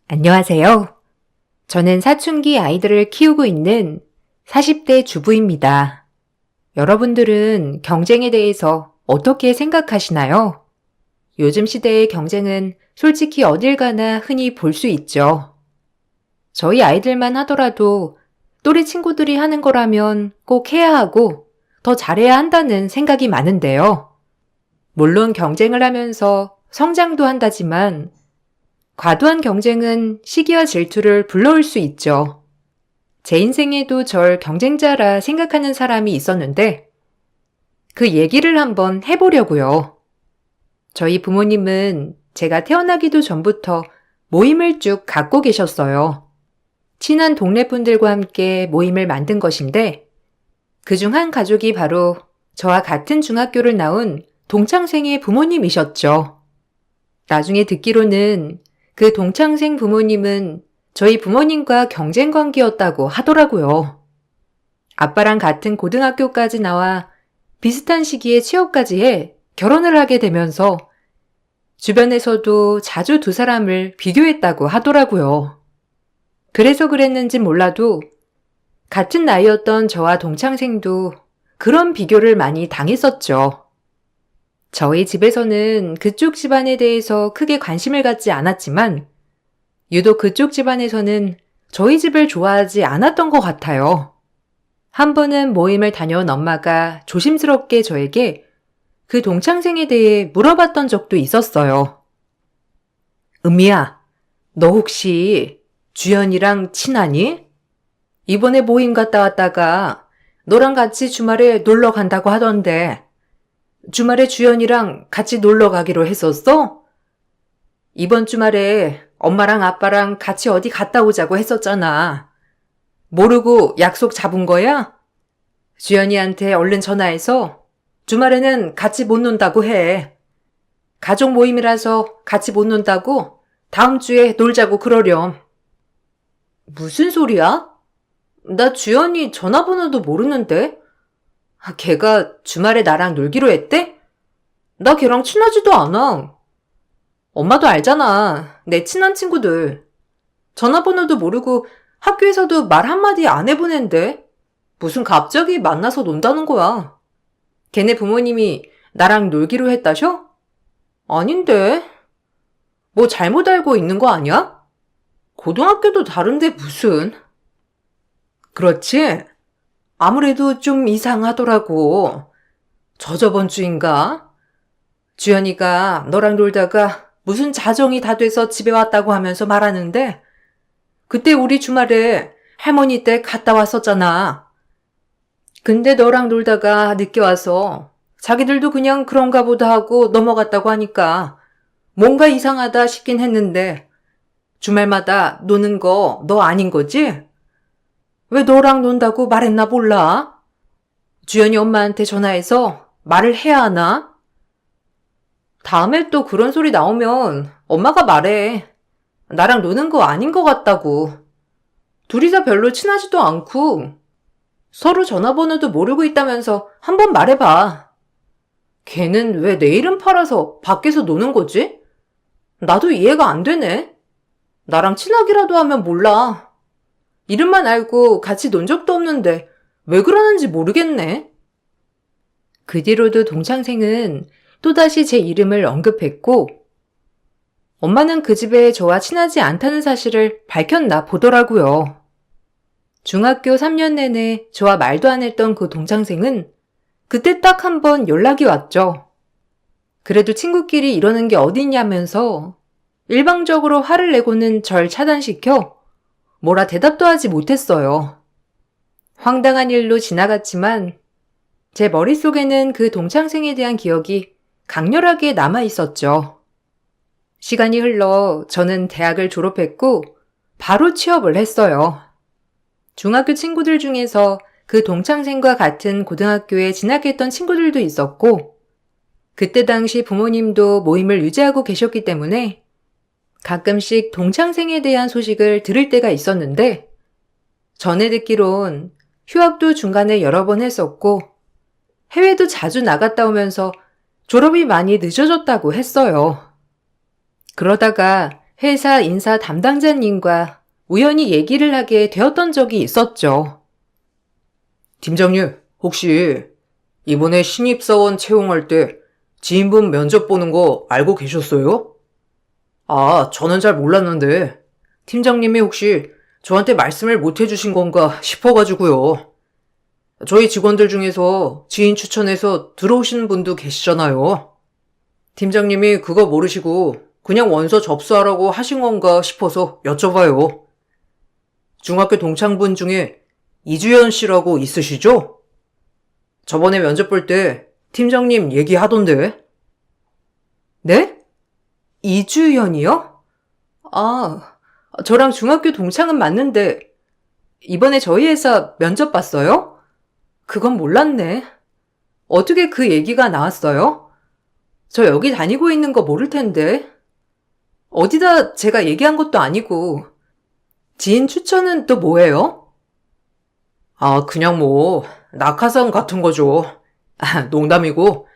안녕하세요. 저는 사춘기 아이들을 키우고 있는 40대 주부입니다. 여러분들은 경쟁에 대해서 어떻게 생각하시나요? 요즘 시대의 경쟁은 솔직히 어딜 가나 흔히 볼 수 있죠. 저희 아이들만 하더라도 또래 친구들이 하는 거라면 꼭 해야 하고 더 잘해야 한다는 생각이 많은데요. 물론 경쟁을 하면서 성장도 한다지만 과도한 경쟁은 시기와 질투를 불러올 수 있죠. 제 인생에도 절 경쟁자라 생각하는 사람이 있었는데 그 얘기를 한번 해보려고요. 저희 부모님은 제가 태어나기도 전부터 모임을 쭉 갖고 계셨어요. 친한 동네 분들과 함께 모임을 만든 것인데 그중 한 가족이 바로 저와 같은 중학교를 나온 동창생의 부모님이셨죠. 나중에 듣기로는 그 동창생 부모님은 저희 부모님과 경쟁 관계였다고 하더라고요. 아빠랑 같은 고등학교까지 나와 비슷한 시기에 취업까지 해 결혼을 하게 되면서 주변에서도 자주 두 사람을 비교했다고 하더라고요. 그래서 그랬는지 몰라도 같은 나이였던 저와 동창생도 그런 비교를 많이 당했었죠. 저희 집에서는 그쪽 집안에 대해서 크게 관심을 갖지 않았지만 유독 그쪽 집안에서는 저희 집을 좋아하지 않았던 것 같아요. 한 번은 모임을 다녀온 엄마가 조심스럽게 저에게 그 동창생에 대해 물어봤던 적도 있었어요. 은미야, 너 혹시 주연이랑 친하니? 이번에 모임 갔다 왔다가 너랑 같이 주말에 놀러 간다고 하던데 주말에 주연이랑 같이 놀러 가기로 했었어? 이번 주말에 엄마랑 아빠랑 같이 어디 갔다 오자고 했었잖아. 모르고 약속 잡은 거야? 주연이한테 얼른 전화해서 주말에는 같이 못 논다고 해. 가족 모임이라서 같이 못 논다고 다음 주에 놀자고 그러렴. 무슨 소리야? 나 주연이 전화번호도 모르는데? 걔가 주말에 나랑 놀기로 했대? 나 걔랑 친하지도 않아. 엄마도 알잖아. 내 친한 친구들. 전화번호도 모르고 학교에서도 말 한마디 안 해보낸대. 무슨 갑자기 만나서 논다는 거야. 걔네 부모님이 나랑 놀기로 했다셔? 아닌데. 뭐 잘못 알고 있는 거 아니야? 고등학교도 다른데 무슨. 그렇지? 아무래도 좀 이상하더라고. 저저번 주인가? 주연이가 너랑 놀다가 무슨 자정이 다 돼서 집에 왔다고 하면서 말하는데 그때 우리 주말에 할머니 댁 갔다 왔었잖아. 근데 너랑 놀다가 늦게 와서 자기들도 그냥 그런가 보다 하고 넘어갔다고 하니까 뭔가 이상하다 싶긴 했는데 주말마다 노는 거 너 아닌 거지? 왜 너랑 논다고 말했나 몰라? 주연이 엄마한테 전화해서 말을 해야 하나? 다음에 또 그런 소리 나오면 엄마가 말해. 나랑 노는 거 아닌 것 같다고. 둘이서 별로 친하지도 않고 서로 전화번호도 모르고 있다면서 한번 말해봐. 걔는 왜 내 이름 팔아서 밖에서 노는 거지? 나도 이해가 안 되네. 나랑 친하기라도 하면 몰라. 이름만 알고 같이 논 적도 없는데 왜 그러는지 모르겠네. 그 뒤로도 동창생은 또다시 제 이름을 언급했고 엄마는 그 집에 저와 친하지 않다는 사실을 밝혔나 보더라고요. 중학교 3년 내내 저와 말도 안 했던 그 동창생은 그때 딱 한 번 연락이 왔죠. 그래도 친구끼리 이러는 게 어딨냐면서 일방적으로 화를 내고는 절 차단시켜 뭐라 대답도 하지 못했어요. 황당한 일로 지나갔지만 제 머릿속에는 그 동창생에 대한 기억이 강렬하게 남아 있었죠. 시간이 흘러 저는 대학을 졸업했고 바로 취업을 했어요. 중학교 친구들 중에서 그 동창생과 같은 고등학교에 진학했던 친구들도 있었고 그때 당시 부모님도 모임을 유지하고 계셨기 때문에 가끔씩 동창생에 대한 소식을 들을 때가 있었는데 전해 듣기론 휴학도 중간에 여러 번 했었고 해외도 자주 나갔다 오면서 졸업이 많이 늦어졌다고 했어요. 그러다가 회사 인사 담당자님과 우연히 얘기를 하게 되었던 적이 있었죠. 팀장님, 혹시 이번에 신입사원 채용할 때 지인분 면접 보는 거 알고 계셨어요? 아, 저는 잘 몰랐는데 팀장님이 혹시 저한테 말씀을 못 해주신 건가 싶어가지고요. 저희 직원들 중에서 지인 추천해서 들어오시는 분도 계시잖아요. 팀장님이 그거 모르시고 그냥 원서 접수하라고 하신 건가 싶어서 여쭤봐요. 중학교 동창분 중에 이주연 씨라고 있으시죠? 저번에 면접 볼 때 팀장님 얘기하던데. 네? 이주연이요? 아, 저랑 중학교 동창은 맞는데 이번에 저희 회사 면접 봤어요? 그건 몰랐네. 어떻게 그 얘기가 나왔어요? 저 여기 다니고 있는 거 모를 텐데. 어디다 제가 얘기한 것도 아니고. 지인 추천은 또 뭐예요? 아, 그냥 뭐 낙하산 같은 거죠. 아, 농담이고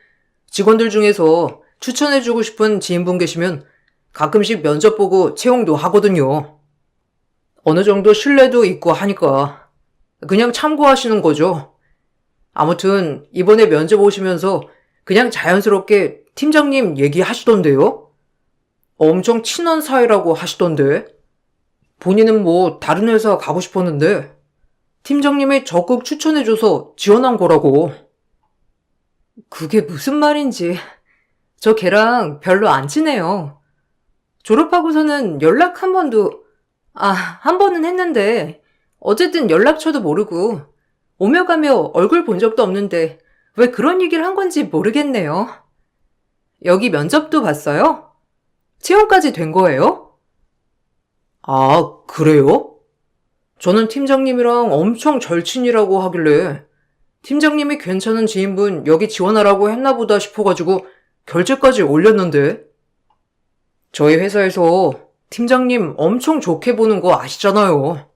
직원들 중에서 추천해주고 싶은 지인분 계시면 가끔씩 면접 보고 채용도 하거든요. 어느 정도 신뢰도 있고 하니까 그냥 참고하시는 거죠. 아무튼 이번에 면접 오시면서 그냥 자연스럽게 팀장님 얘기하시던데요? 엄청 친한 사이라고 하시던데. 본인은 뭐 다른 회사 가고 싶었는데 팀장님이 적극 추천해줘서 지원한 거라고. 그게 무슨 말인지. 저 걔랑 별로 안 친해요. 졸업하고서는 연락 한 번도, 한 번은 했는데 어쨌든 연락처도 모르고 오며 가며 얼굴 본 적도 없는데 왜 그런 얘기를 한 건지 모르겠네요. 여기 면접도 봤어요? 채용까지 된 거예요? 아, 그래요? 저는 팀장님이랑 엄청 절친이라고 하길래 팀장님이 괜찮은 지인분 여기 지원하라고 했나 보다 싶어가지고 결제까지 올렸는데. 저희 회사에서 팀장님 엄청 좋게 보는 거 아시잖아요.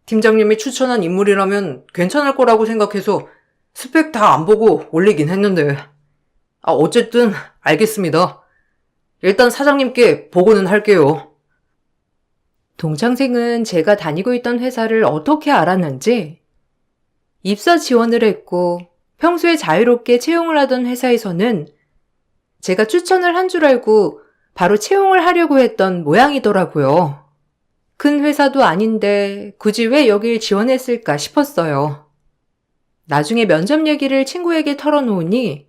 팀장님이 추천한 인물이라면 괜찮을 거라고 생각해서 스펙 다 안 보고 올리긴 했는데. 어쨌든 알겠습니다. 일단 사장님께 보고는 할게요. 동창생은 제가 다니고 있던 회사를 어떻게 알았는지 입사 지원을 했고 평소에 자유롭게 채용을 하던 회사에서는 제가 추천을 한 줄 알고 바로 채용을 하려고 했던 모양이더라고요. 큰 회사도 아닌데 굳이 왜 여길 지원했을까 싶었어요. 나중에 면접 얘기를 친구에게 털어놓으니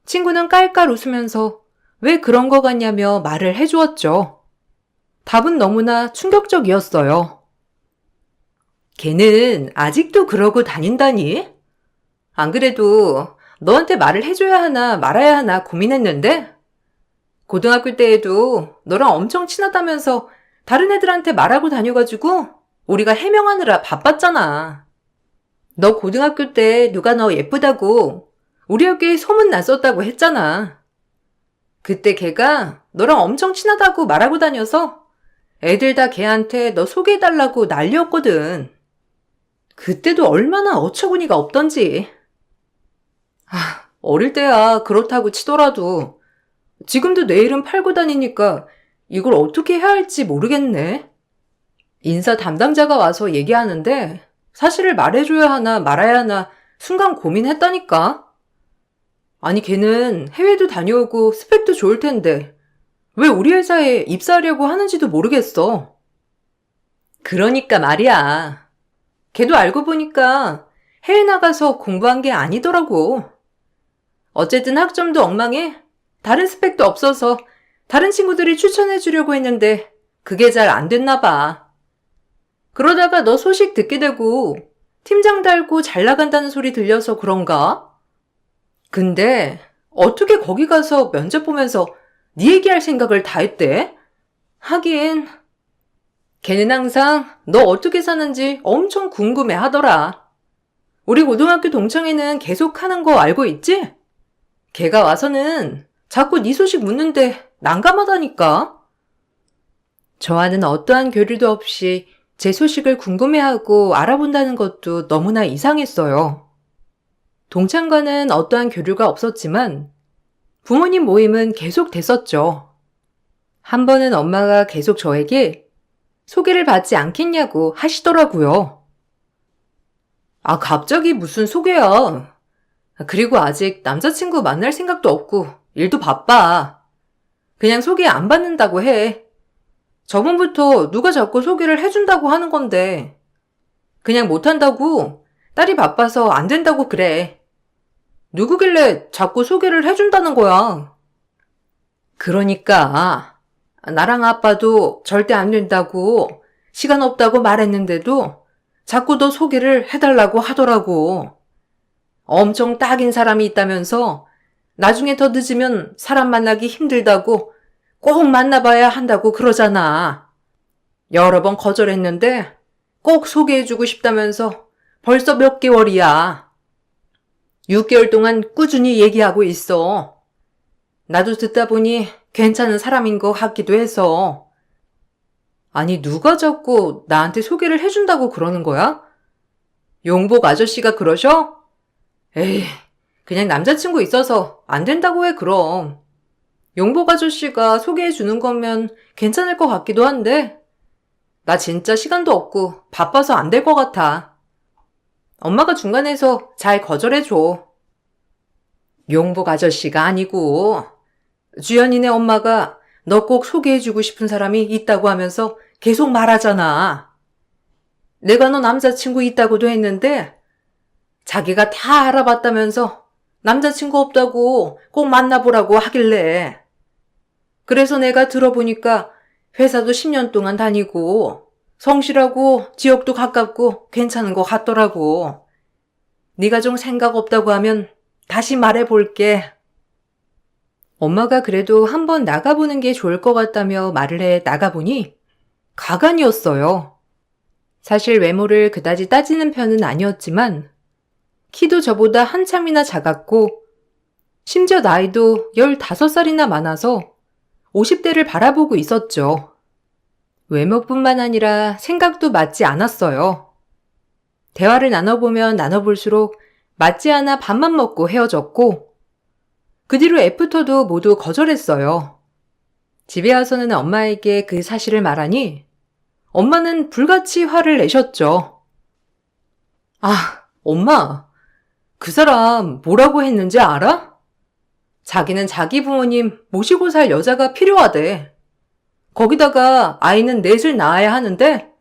친구는 깔깔 웃으면서 왜 그런 거 같냐며 말을 해주었죠. 답은 너무나 충격적이었어요. 걔는 아직도 그러고 다닌다니? 안 그래도 너한테 말을 해줘야 하나 말아야 하나 고민했는데 고등학교 때에도 너랑 엄청 친하다면서 다른 애들한테 말하고 다녀가지고 우리가 해명하느라 바빴잖아. 너 고등학교 때 누가 너 예쁘다고 우리 학교에 소문 났었다고 했잖아. 그때 걔가 너랑 엄청 친하다고 말하고 다녀서 애들 다 걔한테 너 소개해달라고 난리였거든. 그때도 얼마나 어처구니가 없던지. 어릴 때야 그렇다고 치더라도 지금도 내 이름 팔고 다니니까 이걸 어떻게 해야 할지 모르겠네. 인사 담당자가 와서 얘기하는데 사실을 말해줘야 하나 말아야 하나 순간 고민했다니까. 아니 걔는 해외도 다녀오고 스펙도 좋을 텐데 왜 우리 회사에 입사하려고 하는지도 모르겠어. 그러니까 말이야. 걔도 알고 보니까 해외 나가서 공부한 게 아니더라고. 어쨌든 학점도 엉망해. 다른 스펙도 없어서 다른 친구들이 추천해 주려고 했는데 그게 잘 안 됐나 봐. 그러다가 너 소식 듣게 되고 팀장 달고 잘 나간다는 소리 들려서 그런가? 근데 어떻게 거기 가서 면접 보면서 네 얘기할 생각을 다 했대? 하긴 걔는 항상 너 어떻게 사는지 엄청 궁금해 하더라. 우리 고등학교 동창회는 계속 하는 거 알고 있지? 걔가 와서는 자꾸 네 소식 묻는데 난감하다니까. 저와는 어떠한 교류도 없이 제 소식을 궁금해하고 알아본다는 것도 너무나 이상했어요. 동창과는 어떠한 교류가 없었지만 부모님 모임은 계속 됐었죠. 한 번은 엄마가 계속 저에게 소개를 받지 않겠냐고 하시더라고요. 아, 갑자기 무슨 소개야. 그리고 아직 남자친구 만날 생각도 없고 일도 바빠. 그냥 소개 안 받는다고 해. 저번부터 누가 자꾸 소개를 해준다고 하는 건데 그냥 못한다고 딸이 바빠서 안 된다고 그래. 누구길래 자꾸 소개를 해준다는 거야. 그러니까 나랑 아빠도 절대 안 된다고 시간 없다고 말했는데도 자꾸 너 소개를 해달라고 하더라고. 엄청 딱인 사람이 있다면서 나중에 더 늦으면 사람 만나기 힘들다고 꼭 만나봐야 한다고 그러잖아. 여러 번 거절했는데 꼭 소개해주고 싶다면서 벌써 몇 개월이야. 6개월 동안 꾸준히 얘기하고 있어. 나도 듣다 보니 괜찮은 사람인 것 같기도 해서. 아니, 누가 자꾸 나한테 소개를 해준다고 그러는 거야? 용복 아저씨가 그러셔? 에이, 그냥 남자친구 있어서 안 된다고 해, 그럼. 용복 아저씨가 소개해주는 거면 괜찮을 것 같기도 한데, 나 진짜 시간도 없고 바빠서 안 될 것 같아. 엄마가 중간에서 잘 거절해줘. 용복 아저씨가 아니고, 주연이네 엄마가 너 꼭 소개해주고 싶은 사람이 있다고 하면서 계속 말하잖아. 내가 너 남자친구 있다고도 했는데, 자기가 다 알아봤다면서 남자친구 없다고 꼭 만나보라고 하길래. 그래서 내가 들어보니까 회사도 10년 동안 다니고 성실하고 지역도 가깝고 괜찮은 것 같더라고. 네가 좀 생각 없다고 하면 다시 말해볼게. 엄마가 그래도 한번 나가보는 게 좋을 것 같다며 말을 해 나가보니 가관이었어요. 사실 외모를 그다지 따지는 편은 아니었지만 키도 저보다 한참이나 작았고 심지어 나이도 15살이나 많아서 50대를 바라보고 있었죠. 외모뿐만 아니라 생각도 맞지 않았어요. 대화를 나눠보면 나눠볼수록 맞지 않아 밥만 먹고 헤어졌고 그 뒤로 애프터도 모두 거절했어요. 집에 와서는 엄마에게 그 사실을 말하니 엄마는 불같이 화를 내셨죠. 아, 엄마, 그 사람 뭐라고 했는지 알아? 자기는 자기 부모님 모시고 살 여자가 필요하대. 거기다가 아이는 넷을 낳아야 하는데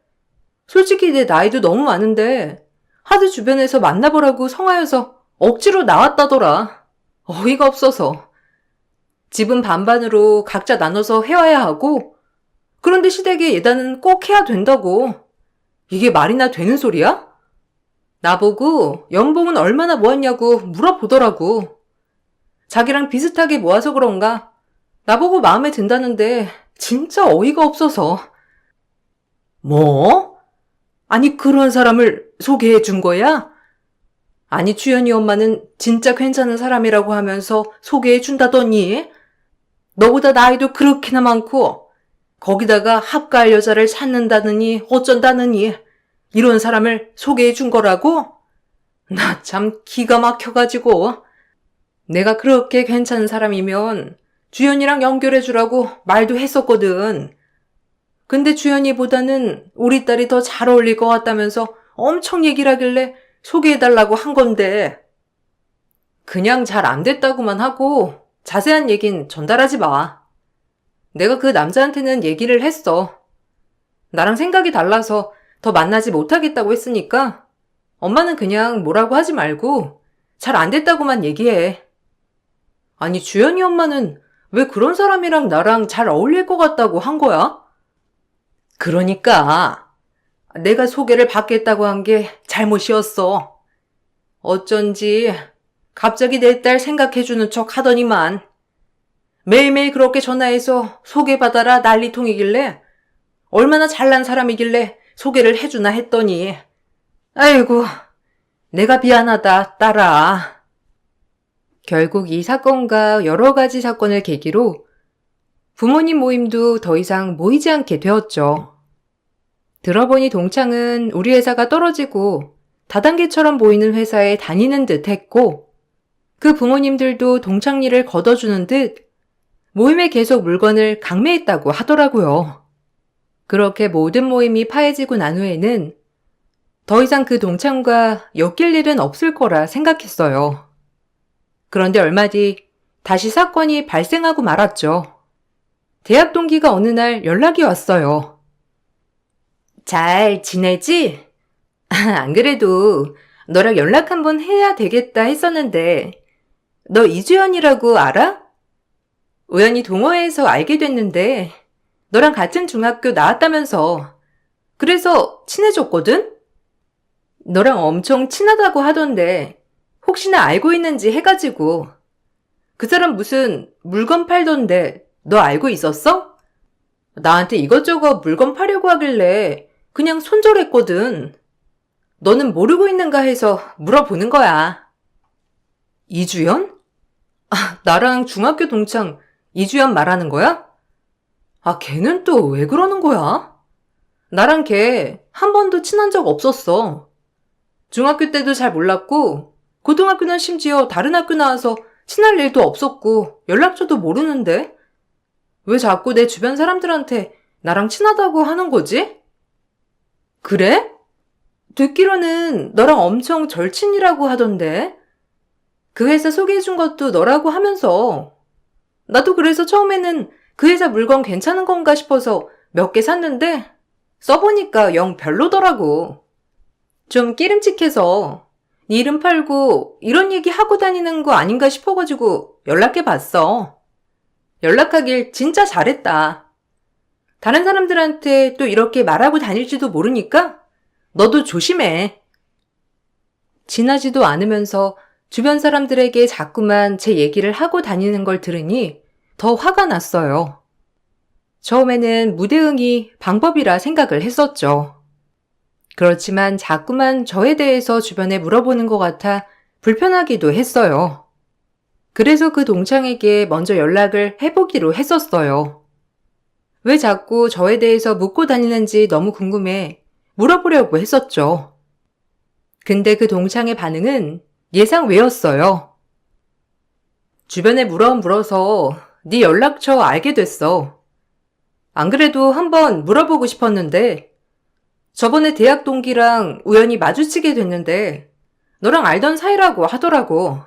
솔직히 내 나이도 너무 많은데 하드 주변에서 만나보라고 성하여서 억지로 나왔다더라. 어이가 없어서. 집은 반반으로 각자 나눠서 해와야 하고 그런데 시댁에 예단은 꼭 해야 된다고. 이게 말이나 되는 소리야? 나보고 연봉은 얼마나 모았냐고 물어보더라고. 자기랑 비슷하게 모아서 그런가 나보고 마음에 든다는데 진짜 어이가 없어서. 뭐? 아니 그런 사람을 소개해 준 거야? 아니 주연이 엄마는 진짜 괜찮은 사람이라고 하면서 소개해 준다더니 너보다 나이도 그렇게나 많고 거기다가 합가할 여자를 찾는다느니 어쩐다느니 이런 사람을 소개해 준 거라고? 나 참 기가 막혀가지고. 내가 그렇게 괜찮은 사람이면 주연이랑 연결해 주라고 말도 했었거든. 근데 주연이보다는 우리 딸이 더 잘 어울릴 것 같다면서 엄청 얘기를 하길래 소개해달라고 한 건데 그냥 잘 안 됐다고만 하고 자세한 얘긴 전달하지 마. 내가 그 남자한테는 얘기를 했어. 나랑 생각이 달라서 더 만나지 못하겠다고 했으니까 엄마는 그냥 뭐라고 하지 말고 잘 안 됐다고만 얘기해. 아니 주연이 엄마는 왜 그런 사람이랑 나랑 잘 어울릴 것 같다고 한 거야? 그러니까 내가 소개를 받겠다고 한 게 잘못이었어. 어쩐지 갑자기 내 딸 생각해주는 척 하더니만 매일매일 그렇게 전화해서 소개받아라 난리통이길래 얼마나 잘난 사람이길래 소개를 해주나 했더니 아이고 내가 미안하다 딸아. 결국 이 사건과 여러 가지 사건을 계기로 부모님 모임도 더 이상 모이지 않게 되었죠. 들어보니 동창은 우리 회사가 떨어지고 다단계처럼 보이는 회사에 다니는 듯 했고 그 부모님들도 동창 일을 걷어주는 듯 모임에 계속 물건을 강매했다고 하더라고요. 그렇게 모든 모임이 파해지고 난 후에는 더 이상 그 동창과 엮일 일은 없을 거라 생각했어요. 그런데 얼마 뒤 다시 사건이 발생하고 말았죠. 대학 동기가 어느 날 연락이 왔어요. 잘 지내지? 안 그래도 너랑 연락 한번 해야 되겠다 했었는데 너 이주연이라고 알아? 우연히 동호회에서 알게 됐는데 너랑 같은 중학교 나왔다면서 그래서 친해졌거든? 너랑 엄청 친하다고 하던데 혹시나 알고 있는지 해가지고 그 사람 무슨 물건 팔던데 너 알고 있었어? 나한테 이것저것 물건 파려고 하길래 그냥 손절했거든. 너는 모르고 있는가 해서 물어보는 거야. 이주연? 나랑 중학교 동창 이주연 말하는 거야? 걔는 또 왜 그러는 거야? 나랑 걔 한 번도 친한 적 없었어. 중학교 때도 잘 몰랐고 고등학교는 심지어 다른 학교 나와서 친할 일도 없었고 연락처도 모르는데 왜 자꾸 내 주변 사람들한테 나랑 친하다고 하는 거지? 그래? 듣기로는 너랑 엄청 절친이라고 하던데 그 회사 소개해준 것도 너라고 하면서 나도 그래서 처음에는 그 회사 물건 괜찮은 건가 싶어서 몇 개 샀는데 써보니까 영 별로더라고. 좀 끼름칙해서 네 이름 팔고 이런 얘기 하고 다니는 거 아닌가 싶어가지고 연락해봤어. 연락하길 진짜 잘했다. 다른 사람들한테 또 이렇게 말하고 다닐지도 모르니까 너도 조심해. 지나지도 않으면서 주변 사람들에게 자꾸만 제 얘기를 하고 다니는 걸 들으니 더 화가 났어요. 처음에는 무대응이 방법이라 생각을 했었죠. 그렇지만 자꾸만 저에 대해서 주변에 물어보는 것 같아 불편하기도 했어요. 그래서 그 동창에게 먼저 연락을 해보기로 했었어요. 왜 자꾸 저에 대해서 묻고 다니는지 너무 궁금해 물어보려고 했었죠. 근데 그 동창의 반응은 예상 외였어요. 주변에 물어서 네 연락처 알게 됐어. 안 그래도 한번 물어보고 싶었는데 저번에 대학 동기랑 우연히 마주치게 됐는데 너랑 알던 사이라고 하더라고.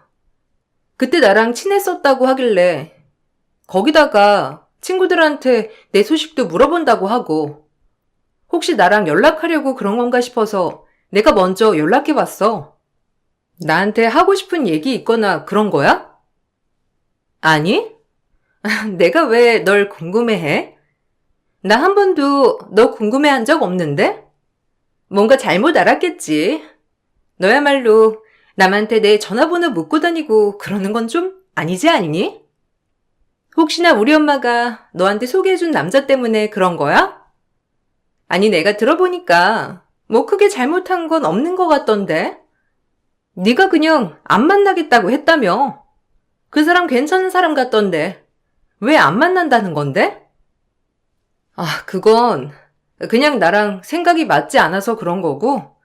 그때 나랑 친했었다고 하길래 거기다가 친구들한테 내 소식도 물어본다고 하고 혹시 나랑 연락하려고 그런 건가 싶어서 내가 먼저 연락해봤어. 나한테 하고 싶은 얘기 있거나 그런 거야? 아니? 내가 왜 널 궁금해해? 나 한 번도 너 궁금해한 적 없는데? 뭔가 잘못 알았겠지. 너야말로 남한테 내 전화번호 묻고 다니고 그러는 건 좀 아니지 않니? 혹시나 우리 엄마가 너한테 소개해준 남자 때문에 그런 거야? 아니 내가 들어보니까 뭐 크게 잘못한 건 없는 것 같던데? 네가 그냥 안 만나겠다고 했다며. 그 사람 괜찮은 사람 같던데 왜 안 만난다는 건데? 그건 그냥 나랑 생각이 맞지 않아서 그런 거고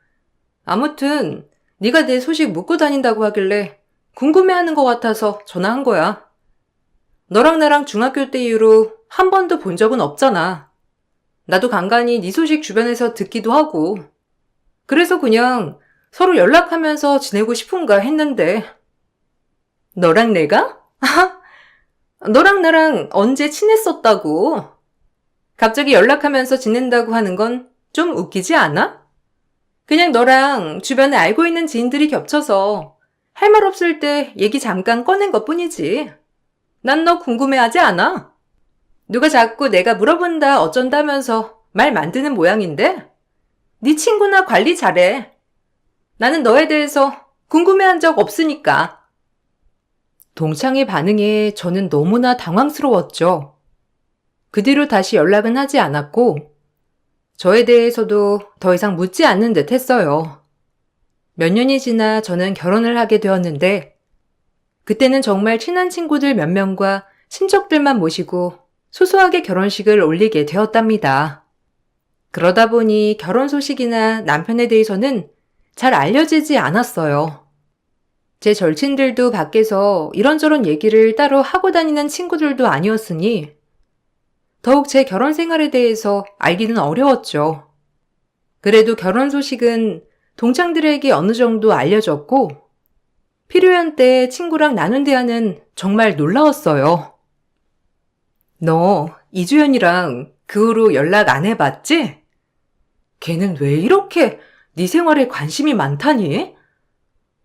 아무튼 네가 내 소식 묻고 다닌다고 하길래 궁금해하는 것 같아서 전화한 거야. 너랑 나랑 중학교 때 이후로 한 번도 본 적은 없잖아. 나도 간간히 네 소식 주변에서 듣기도 하고 그래서 그냥 서로 연락하면서 지내고 싶은가 했는데 너랑 내가? 너랑 나랑 언제 친했었다고? 갑자기 연락하면서 지낸다고 하는 건 좀 웃기지 않아? 그냥 너랑 주변에 알고 있는 지인들이 겹쳐서 할 말 없을 때 얘기 잠깐 꺼낸 것 뿐이지. 난 너 궁금해하지 않아. 누가 자꾸 내가 물어본다 어쩐다면서 말 만드는 모양인데 네 친구나 관리 잘해. 나는 너에 대해서 궁금해한 적 없으니까. 동창의 반응에 저는 너무나 당황스러웠죠. 그 뒤로 다시 연락은 하지 않았고 저에 대해서도 더 이상 묻지 않는 듯 했어요. 몇 년이 지나 저는 결혼을 하게 되었는데 그때는 정말 친한 친구들 몇 명과 친척들만 모시고 소소하게 결혼식을 올리게 되었답니다. 그러다 보니 결혼 소식이나 남편에 대해서는 잘 알려지지 않았어요. 제 절친들도 밖에서 이런저런 얘기를 따로 하고 다니는 친구들도 아니었으니 더욱 제 결혼 생활에 대해서 알기는 어려웠죠. 그래도 결혼 소식은 동창들에게 어느 정도 알려졌고 필요한 때 친구랑 나눈 대화는 정말 놀라웠어요. 너 이주연이랑 그 후로 연락 안 해봤지? 걔는 왜 이렇게 네 생활에 관심이 많다니?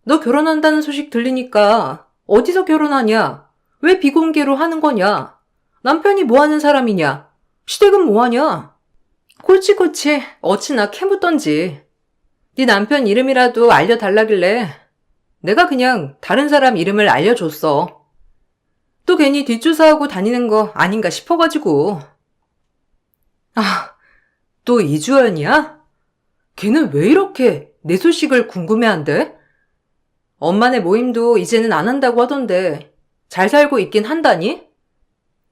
너 결혼한다는 소식 들리니까 어디서 결혼하냐? 왜 비공개로 하는 거냐? 남편이 뭐 하는 사람이냐? 시댁은 뭐 하냐? 꼴찌꼴찌 어찌나 캐묻던지. 네 남편 이름이라도 알려달라길래 내가 그냥 다른 사람 이름을 알려줬어. 또 괜히 뒷조사하고 다니는 거 아닌가 싶어가지고. 아, 또 이주연이야? 걔는 왜 이렇게 내 소식을 궁금해한대? 엄마네 모임도 이제는 안 한다고 하던데 잘 살고 있긴 한다니?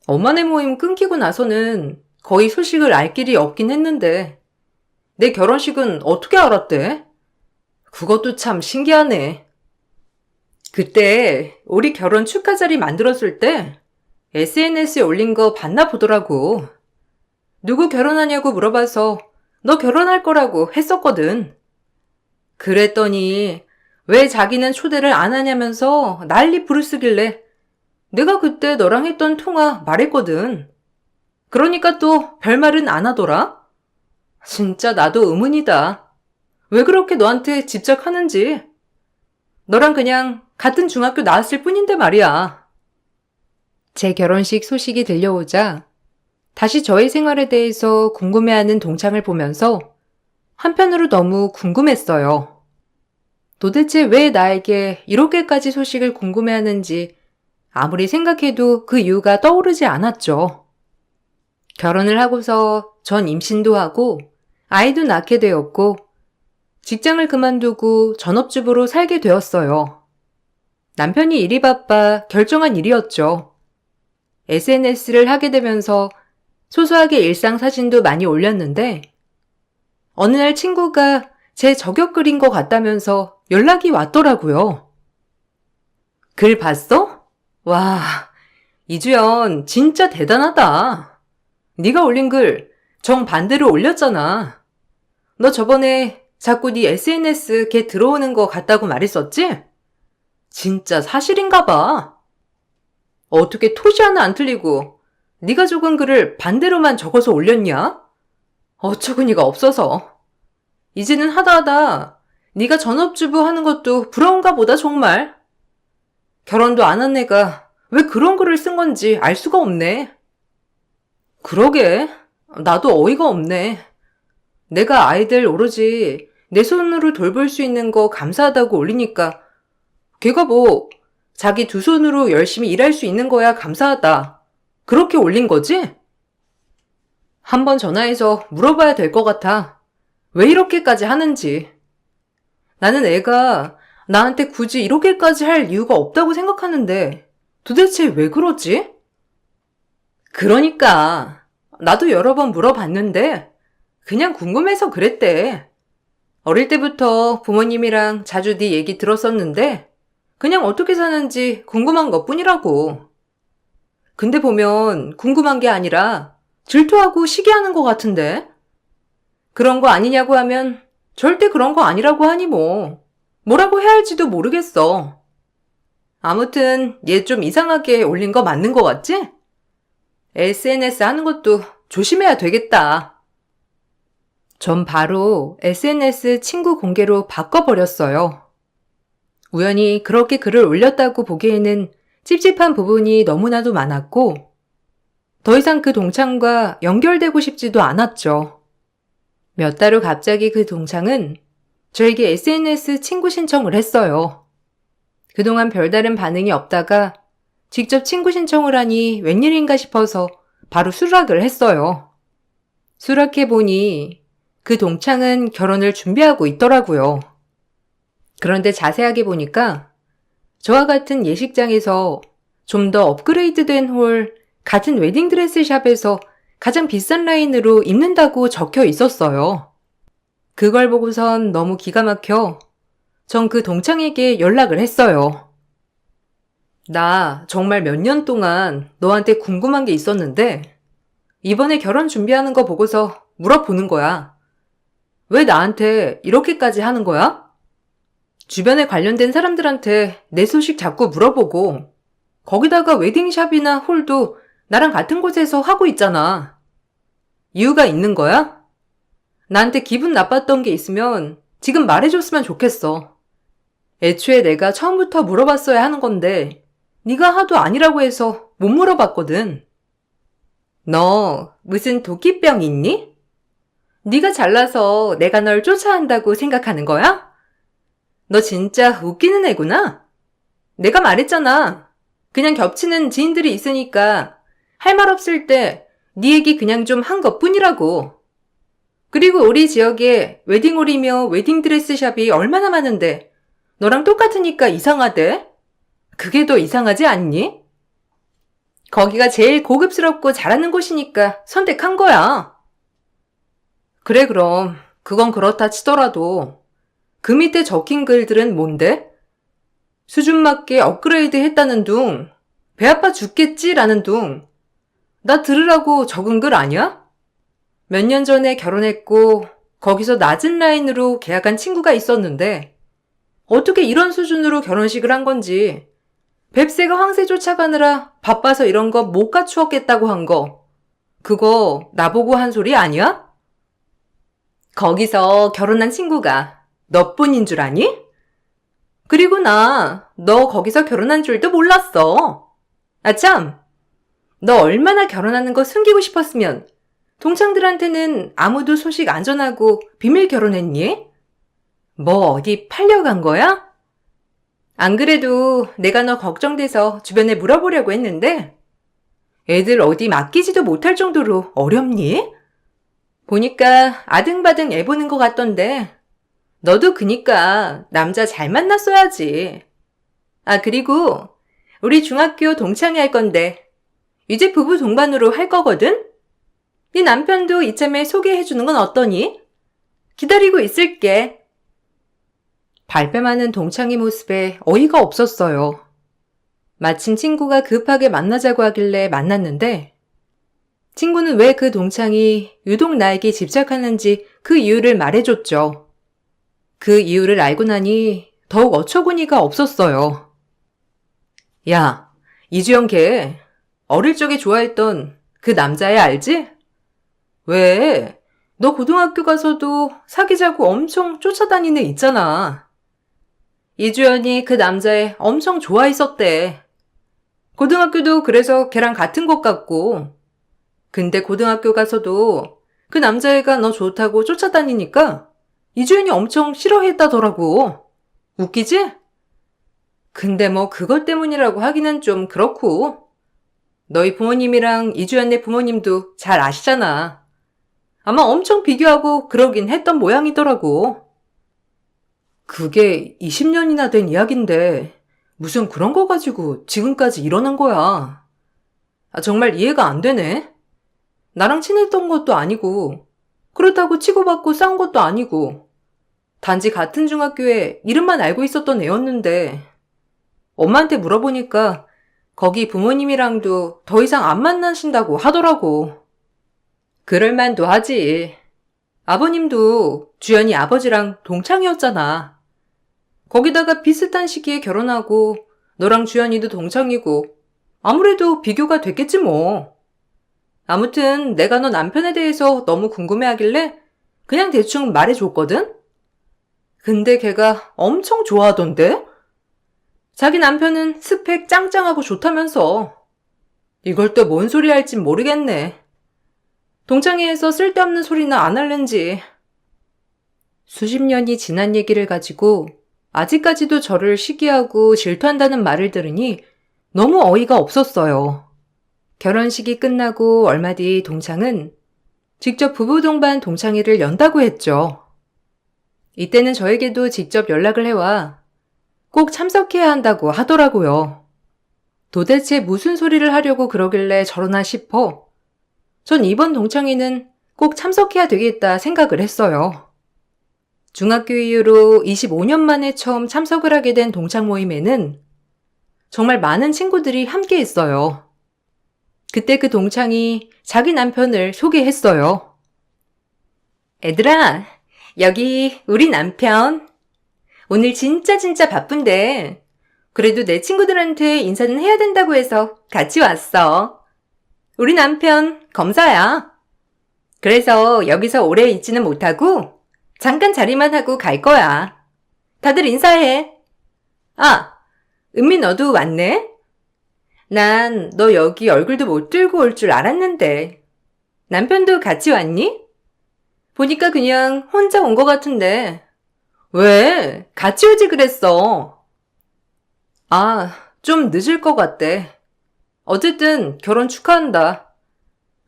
엄마네 모임 끊기고 나서는 거의 소식을 알 길이 없긴 했는데 내 결혼식은 어떻게 알았대? 그것도 참 신기하네. 그때 우리 결혼 축하 자리 만들었을 때 SNS에 올린 거 봤나 보더라고. 누구 결혼하냐고 물어봐서 너 결혼할 거라고 했었거든. 그랬더니 왜 자기는 초대를 안 하냐면서 난리 부르쓰길래 내가 그때 너랑 했던 통화 말했거든. 그러니까 또 별말은 안 하더라. 진짜 나도 의문이다. 왜 그렇게 너한테 집착하는지. 너랑 그냥 같은 중학교 나왔을 뿐인데 말이야. 제 결혼식 소식이 들려오자 다시 저의 생활에 대해서 궁금해하는 동창을 보면서 한편으로 너무 궁금했어요. 도대체 왜 나에게 이렇게까지 소식을 궁금해하는지 아무리 생각해도 그 이유가 떠오르지 않았죠. 결혼을 하고서 전 임신도 하고 아이도 낳게 되었고 직장을 그만두고 전업주부로 살게 되었어요. 남편이 일이 바빠 결정한 일이었죠. SNS를 하게 되면서 소소하게 일상 사진도 많이 올렸는데 어느 날 친구가 제 저격 글인 것 같다면서 연락이 왔더라고요. 글 봤어? 와, 이주연 진짜 대단하다. 네가 올린 글 정반대로 올렸잖아. 너 저번에 자꾸 네 SNS 걔 들어오는 거 같다고 말했었지? 진짜 사실인가 봐. 어떻게 토시 하나 안 틀리고 네가 적은 글을 반대로만 적어서 올렸냐? 어처구니가 없어서. 이제는 하다하다 네가 전업주부 하는 것도 부러운가 보다 정말. 결혼도 안 한 애가 왜 그런 글을 쓴 건지 알 수가 없네. 그러게, 나도 어이가 없네. 내가 아이들 오로지 내 손으로 돌볼 수 있는 거 감사하다고 올리니까 걔가 뭐 자기 두 손으로 열심히 일할 수 있는 거야 감사하다. 그렇게 올린 거지? 한번 전화해서 물어봐야 될 것 같아. 왜 이렇게까지 하는지. 나는 애가 나한테 굳이 이렇게까지 할 이유가 없다고 생각하는데 도대체 왜 그러지? 그러니까 나도 여러 번 물어봤는데 그냥 궁금해서 그랬대. 어릴 때부터 부모님이랑 자주 네 얘기 들었었는데 그냥 어떻게 사는지 궁금한 것뿐이라고. 근데 보면 궁금한 게 아니라 질투하고 시기하는 것 같은데? 그런 거 아니냐고 하면 절대 그런 거 아니라고 하니 뭐. 뭐라고 해야 할지도 모르겠어. 아무튼 얘 좀 이상하게 올린 거 맞는 거 같지? SNS 하는 것도 조심해야 되겠다. 전 바로 SNS 친구 공개로 바꿔버렸어요. 우연히 그렇게 글을 올렸다고 보기에는 찝찝한 부분이 너무나도 많았고 더 이상 그 동창과 연결되고 싶지도 않았죠. 몇 달 후 갑자기 그 동창은 저에게 SNS 친구 신청을 했어요. 그동안 별다른 반응이 없다가 직접 친구 신청을 하니 웬일인가 싶어서 바로 수락을 했어요. 수락해보니 그 동창은 결혼을 준비하고 있더라고요. 그런데 자세하게 보니까 저와 같은 예식장에서 좀 더 업그레이드된 홀 같은 웨딩드레스 샵에서 가장 비싼 라인으로 입는다고 적혀 있었어요. 그걸 보고선 너무 기가 막혀 전 그 동창에게 연락을 했어요. 나 정말 몇 년 동안 너한테 궁금한 게 있었는데 이번에 결혼 준비하는 거 보고서 물어보는 거야. 왜 나한테 이렇게까지 하는 거야? 주변에 관련된 사람들한테 내 소식 자꾸 물어보고 거기다가 웨딩샵이나 홀도 나랑 같은 곳에서 하고 있잖아. 이유가 있는 거야? 나한테 기분 나빴던 게 있으면 지금 말해줬으면 좋겠어. 애초에 내가 처음부터 물어봤어야 하는 건데 네가 하도 아니라고 해서 못 물어봤거든. 너 무슨 도끼병 있니? 네가 잘나서 내가 널 쫓아한다고 생각하는 거야? 너 진짜 웃기는 애구나? 내가 말했잖아. 그냥 겹치는 지인들이 있으니까 할 말 없을 때 네 얘기 그냥 좀 한 것뿐이라고. 그리고 우리 지역에 웨딩홀이며 웨딩드레스샵이 얼마나 많은데 너랑 똑같으니까 이상하대? 그게 더 이상하지 않니? 거기가 제일 고급스럽고 잘하는 곳이니까 선택한 거야. 그래 그럼 그건 그렇다 치더라도 그 밑에 적힌 글들은 뭔데? 수준 맞게 업그레이드 했다는 둥, 배 아파 죽겠지라는 둥, 나 들으라고 적은 글 아니야? 몇 년 전에 결혼했고 거기서 낮은 라인으로 계약한 친구가 있었는데 어떻게 이런 수준으로 결혼식을 한 건지 뱁새가 황새 쫓아가느라 바빠서 이런 거 못 갖추었겠다고 한 거 그거 나보고 한 소리 아니야? 거기서 결혼한 친구가 너뿐인 줄 아니? 그리고 나 너 거기서 결혼한 줄도 몰랐어. 아참, 너 얼마나 결혼하는 거 숨기고 싶었으면 동창들한테는 아무도 소식 안 전하고 비밀 결혼했니? 뭐 어디 팔려간 거야? 안 그래도 내가 너 걱정돼서 주변에 물어보려고 했는데 애들 어디 맡기지도 못할 정도로 어렵니? 보니까 아등바등 애 보는 것 같던데 너도 그니까 남자 잘 만났어야지. 아 그리고 우리 중학교 동창회 할 건데 이제 부부 동반으로 할 거거든? 네 남편도 이참에 소개해주는 건 어떠니? 기다리고 있을게. 발뺌하는 동창의 모습에 어이가 없었어요. 마침 친구가 급하게 만나자고 하길래 만났는데 친구는 왜 그 동창이 유독 나에게 집착하는지 그 이유를 말해줬죠. 그 이유를 알고 나니 더욱 어처구니가 없었어요. 야, 이주영 걔 어릴 적에 좋아했던 그 남자애 알지? 왜? 너 고등학교 가서도 사귀자고 엄청 쫓아다니는 애 있잖아. 이주연이 그 남자애 엄청 좋아했었대. 고등학교도 그래서 걔랑 같은 것 같고. 근데 고등학교 가서도 그 남자애가 너 좋다고 쫓아다니니까 이주연이 엄청 싫어했다더라고. 웃기지? 근데 뭐 그것 때문이라고 하기는 좀 그렇고. 너희 부모님이랑 이주연네 부모님도 잘 아시잖아. 아마 엄청 비교하고 그러긴 했던 모양이더라고. 그게 20년이나 된 이야기인데 무슨 그런 거 가지고 지금까지 일어난 거야. 아, 정말 이해가 안 되네. 나랑 친했던 것도 아니고 그렇다고 치고받고 싸운 것도 아니고 단지 같은 중학교에 이름만 알고 있었던 애였는데 엄마한테 물어보니까 거기 부모님이랑도 더 이상 안 만나신다고 하더라고. 그럴만도 하지. 아버님도 주연이 아버지랑 동창이었잖아. 거기다가 비슷한 시기에 결혼하고 너랑 주연이도 동창이고 아무래도 비교가 됐겠지 뭐. 아무튼 내가 너 남편에 대해서 너무 궁금해하길래 그냥 대충 말해줬거든? 근데 걔가 엄청 좋아하던데? 자기 남편은 스펙 짱짱하고 좋다면서. 이걸 또 뭔 소리 할진 모르겠네. 동창회에서 쓸데없는 소리나 안 할는지. 수십 년이 지난 얘기를 가지고 아직까지도 저를 시기하고 질투한다는 말을 들으니 너무 어이가 없었어요. 결혼식이 끝나고 얼마 뒤 동창은 직접 부부 동반 동창회를 연다고 했죠. 이때는 저에게도 직접 연락을 해와 꼭 참석해야 한다고 하더라고요. 도대체 무슨 소리를 하려고 그러길래 저러나 싶어 전 이번 동창회는 꼭 참석해야 되겠다 생각을 했어요. 중학교 이후로 25년 만에 처음 참석을 하게 된 동창 모임에는 정말 많은 친구들이 함께 했어요. 그때 그 동창이 자기 남편을 소개했어요. 애들아, 여기 우리 남편. 오늘 진짜 바쁜데 그래도 내 친구들한테 인사는 해야 된다고 해서 같이 왔어. 우리 남편 검사야. 그래서 여기서 오래 있지는 못하고 잠깐 자리만 하고 갈 거야. 다들 인사해. 아, 은미 너도 왔네? 난 너 여기 얼굴도 못 들고 올 줄 알았는데. 남편도 같이 왔니? 보니까 그냥 혼자 온 것 같은데. 왜? 같이 오지 그랬어. 아, 좀 늦을 것 같대. 어쨌든 결혼 축하한다.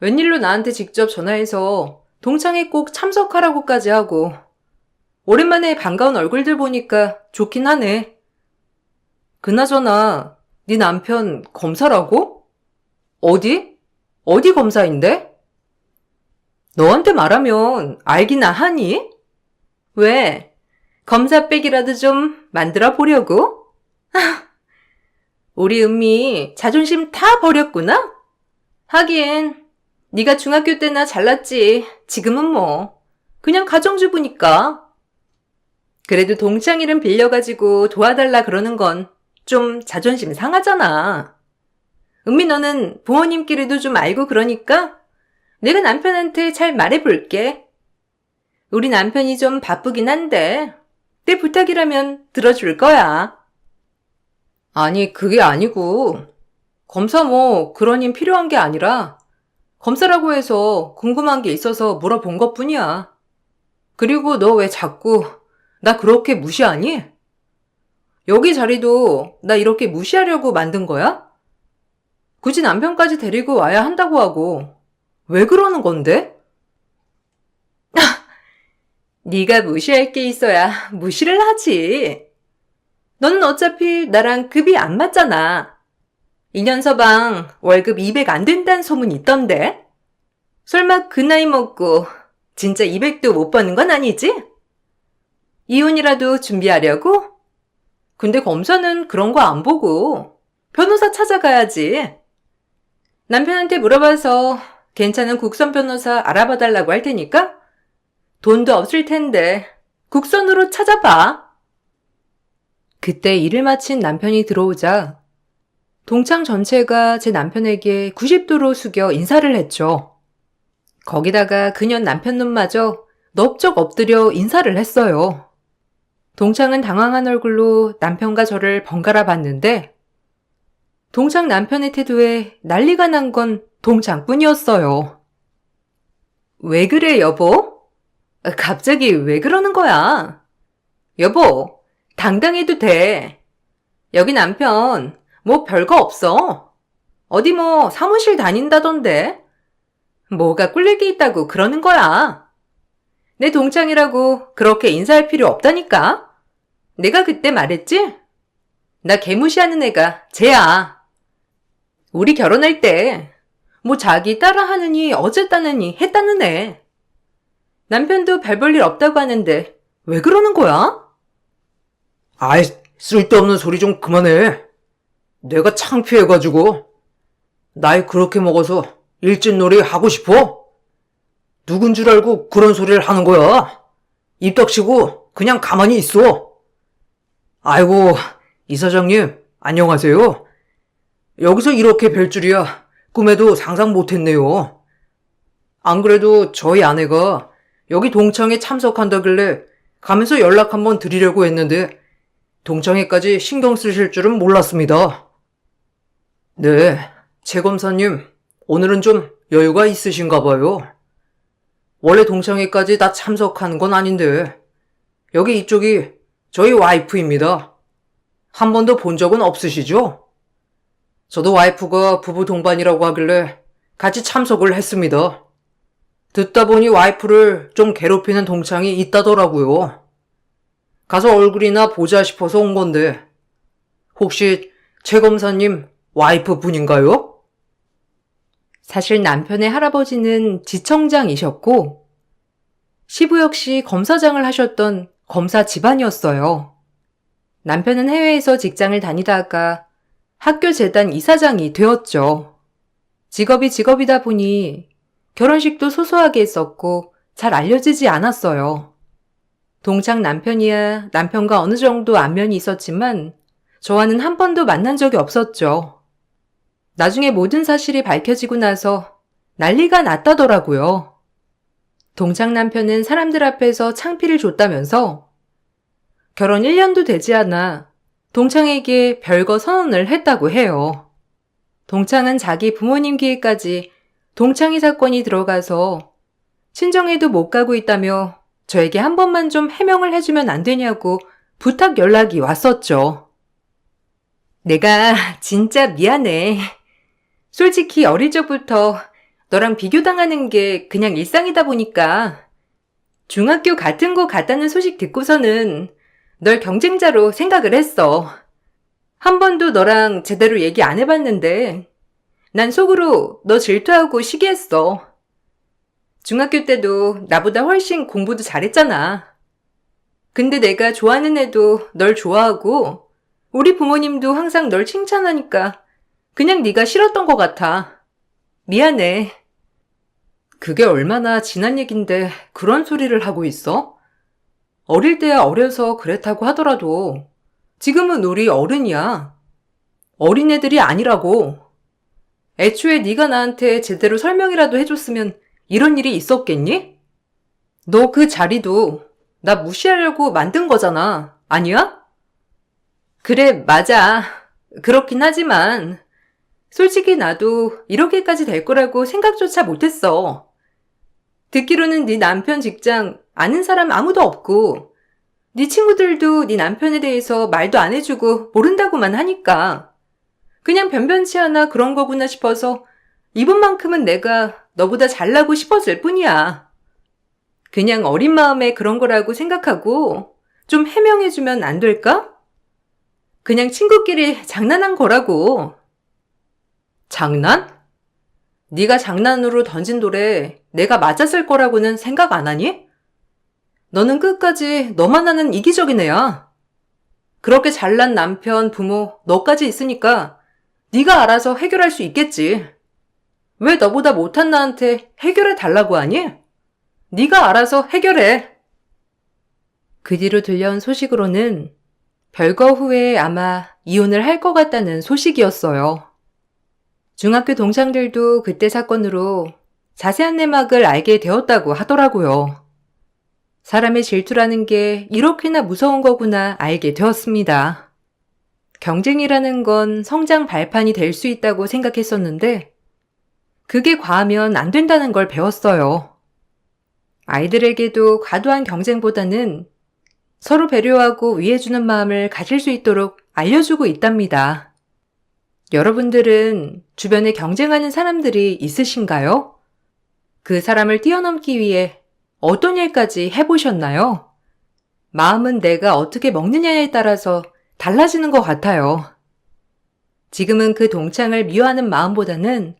웬일로 나한테 직접 전화해서 동창회 꼭 참석하라고까지 하고. 오랜만에 반가운 얼굴들 보니까 좋긴 하네. 그나저나 네 남편 검사라고? 어디? 어디 검사인데? 너한테 말하면 알기나 하니? 왜? 검사백이라도 좀 만들어 보려고? 우리 은미 자존심 다 버렸구나? 하긴 네가 중학교 때나 잘났지. 지금은 뭐 그냥 가정주부니까. 그래도 동창 이름 빌려가지고 도와달라 그러는 건 좀 자존심 상하잖아. 은미 너는 부모님끼리도 좀 알고 그러니까 내가 남편한테 잘 말해볼게. 우리 남편이 좀 바쁘긴 한데 내 부탁이라면 들어줄 거야. 아니, 그게 아니고 검사 뭐 그런 힘 필요한 게 아니라 검사라고 해서 궁금한 게 있어서 물어본 것뿐이야. 그리고 너 왜 자꾸 나 그렇게 무시하니? 여기 자리도 나 이렇게 무시하려고 만든 거야? 굳이 남편까지 데리고 와야 한다고 하고 왜 그러는 건데? 네가 무시할 게 있어야 무시를 하지. 너는 어차피 나랑 급이 안 맞잖아. 2년 서방 월급 200 안 된다는 소문이 있던데? 설마 그 나이 먹고 진짜 200도 못 버는 건 아니지? 이혼이라도 준비하려고? 근데 검사는 그런 거 안 보고 변호사 찾아가야지. 남편한테 물어봐서 괜찮은 국선 변호사 알아봐 달라고 할 테니까 돈도 없을 텐데 국선으로 찾아봐. 그때 일을 마친 남편이 들어오자 동창 전체가 제 남편에게 90도로 숙여 인사를 했죠. 거기다가 그녀 남편 눈마저 넙적 엎드려 인사를 했어요. 동창은 당황한 얼굴로 남편과 저를 번갈아 봤는데 동창 남편의 태도에 난리가 난 건 동창뿐이었어요. 왜 그래, 여보? 갑자기 왜 그러는 거야? 여보, 당당해도 돼. 여기 남편 뭐 별거 없어. 어디 뭐 사무실 다닌다던데. 뭐가 꿀릴 게 있다고 그러는 거야. 내 동창이라고 그렇게 인사할 필요 없다니까. 내가 그때 말했지? 나 개무시하는 애가 쟤야. 우리 결혼할 때 뭐 자기 따라하느니 어쨌다느니 했다는 애. 남편도 별 볼 일 없다고 하는데 왜 그러는 거야? 아이, 쓸데없는 소리 좀 그만해. 내가 창피해가지고. 나이 그렇게 먹어서 일진놀이 하고 싶어? 누군 줄 알고 그런 소리를 하는 거야? 입 닥치고 그냥 가만히 있어. 아이고, 이사장님, 안녕하세요. 여기서 이렇게 뵐 줄이야 꿈에도 상상 못했네요. 안 그래도 저희 아내가 여기 동창회 참석한다길래 가면서 연락 한번 드리려고 했는데 동창회까지 신경 쓰실 줄은 몰랐습니다. 네, 최 검사님, 오늘은 좀 여유가 있으신가 봐요. 원래 동창회까지 다 참석하는 건 아닌데 여기 이쪽이 저희 와이프입니다. 한 번도 본 적은 없으시죠? 저도 와이프가 부부 동반이라고 하길래 같이 참석을 했습니다. 듣다 보니 와이프를 좀 괴롭히는 동창이 있다더라고요. 가서 얼굴이나 보자 싶어서 온 건데 혹시 최 검사님 와이프 분인가요? 사실 남편의 할아버지는 지청장이셨고 시부 역시 검사장을 하셨던 검사 집안이었어요. 남편은 해외에서 직장을 다니다가 학교 재단 이사장이 되었죠. 직업이 직업이다 보니 결혼식도 소소하게 했었고 잘 알려지지 않았어요. 동창 남편이야 남편과 어느 정도 안면이 있었지만 저와는 한 번도 만난 적이 없었죠. 나중에 모든 사실이 밝혀지고 나서 난리가 났다더라고요. 동창 남편은 사람들 앞에서 창피를 줬다면서 결혼 1년도 되지 않아 동창에게 별거 선언을 했다고 해요. 동창은 자기 부모님 귀에까지 동창회 사건이 들어가서 친정에도 못 가고 있다며 저에게 한 번만 좀 해명을 해주면 안 되냐고 부탁 연락이 왔었죠. 내가 진짜 미안해. 솔직히 어릴 적부터 너랑 비교당하는 게 그냥 일상이다 보니까 중학교 같은 거 같다는 소식 듣고서는 널 경쟁자로 생각을 했어. 한 번도 너랑 제대로 얘기 안 해봤는데 난 속으로 너 질투하고 시기했어. 중학교 때도 나보다 훨씬 공부도 잘했잖아. 근데 내가 좋아하는 애도 널 좋아하고 우리 부모님도 항상 널 칭찬하니까 그냥 네가 싫었던 것 같아. 미안해. 그게 얼마나 지난 얘긴데 그런 소리를 하고 있어? 어릴 때야 어려서 그랬다고 하더라도 지금은 우리 어른이야. 어린애들이 아니라고. 애초에 네가 나한테 제대로 설명이라도 해줬으면 이런 일이 있었겠니? 너 그 자리도 나 무시하려고 만든 거잖아. 아니야? 그래, 맞아. 그렇긴 하지만 솔직히 나도 이렇게까지 될 거라고 생각조차 못했어. 듣기로는 네 남편 직장 아는 사람 아무도 없고 네 친구들도 네 남편에 대해서 말도 안 해주고 모른다고만 하니까 그냥 변변치 않아 그런 거구나 싶어서 이번만큼은 내가 너보다 잘나고 싶었을 뿐이야. 그냥 어린 마음에 그런 거라고 생각하고 좀 해명해주면 안 될까? 그냥 친구끼리 장난한 거라고. 장난? 네가 장난으로 던진 돌에 내가 맞았을 거라고는 생각 안 하니? 너는 끝까지 너만 아는 이기적인 애야. 그렇게 잘난 남편, 부모, 너까지 있으니까 네가 알아서 해결할 수 있겠지. 왜 너보다 못한 나한테 해결해 달라고 하니? 네가 알아서 해결해. 그 뒤로 들려온 소식으로는 별거 후에 아마 이혼을 할 것 같다는 소식이었어요. 중학교 동창들도 그때 사건으로 자세한 내막을 알게 되었다고 하더라고요. 사람의 질투라는 게 이렇게나 무서운 거구나 알게 되었습니다. 경쟁이라는 건 성장 발판이 될 수 있다고 생각했었는데 그게 과하면 안 된다는 걸 배웠어요. 아이들에게도 과도한 경쟁보다는 서로 배려하고 위해주는 마음을 가질 수 있도록 알려주고 있답니다. 여러분들은 주변에 경쟁하는 사람들이 있으신가요? 그 사람을 뛰어넘기 위해 어떤 일까지 해보셨나요? 마음은 내가 어떻게 먹느냐에 따라서 달라지는 것 같아요. 지금은 그 동창을 미워하는 마음보다는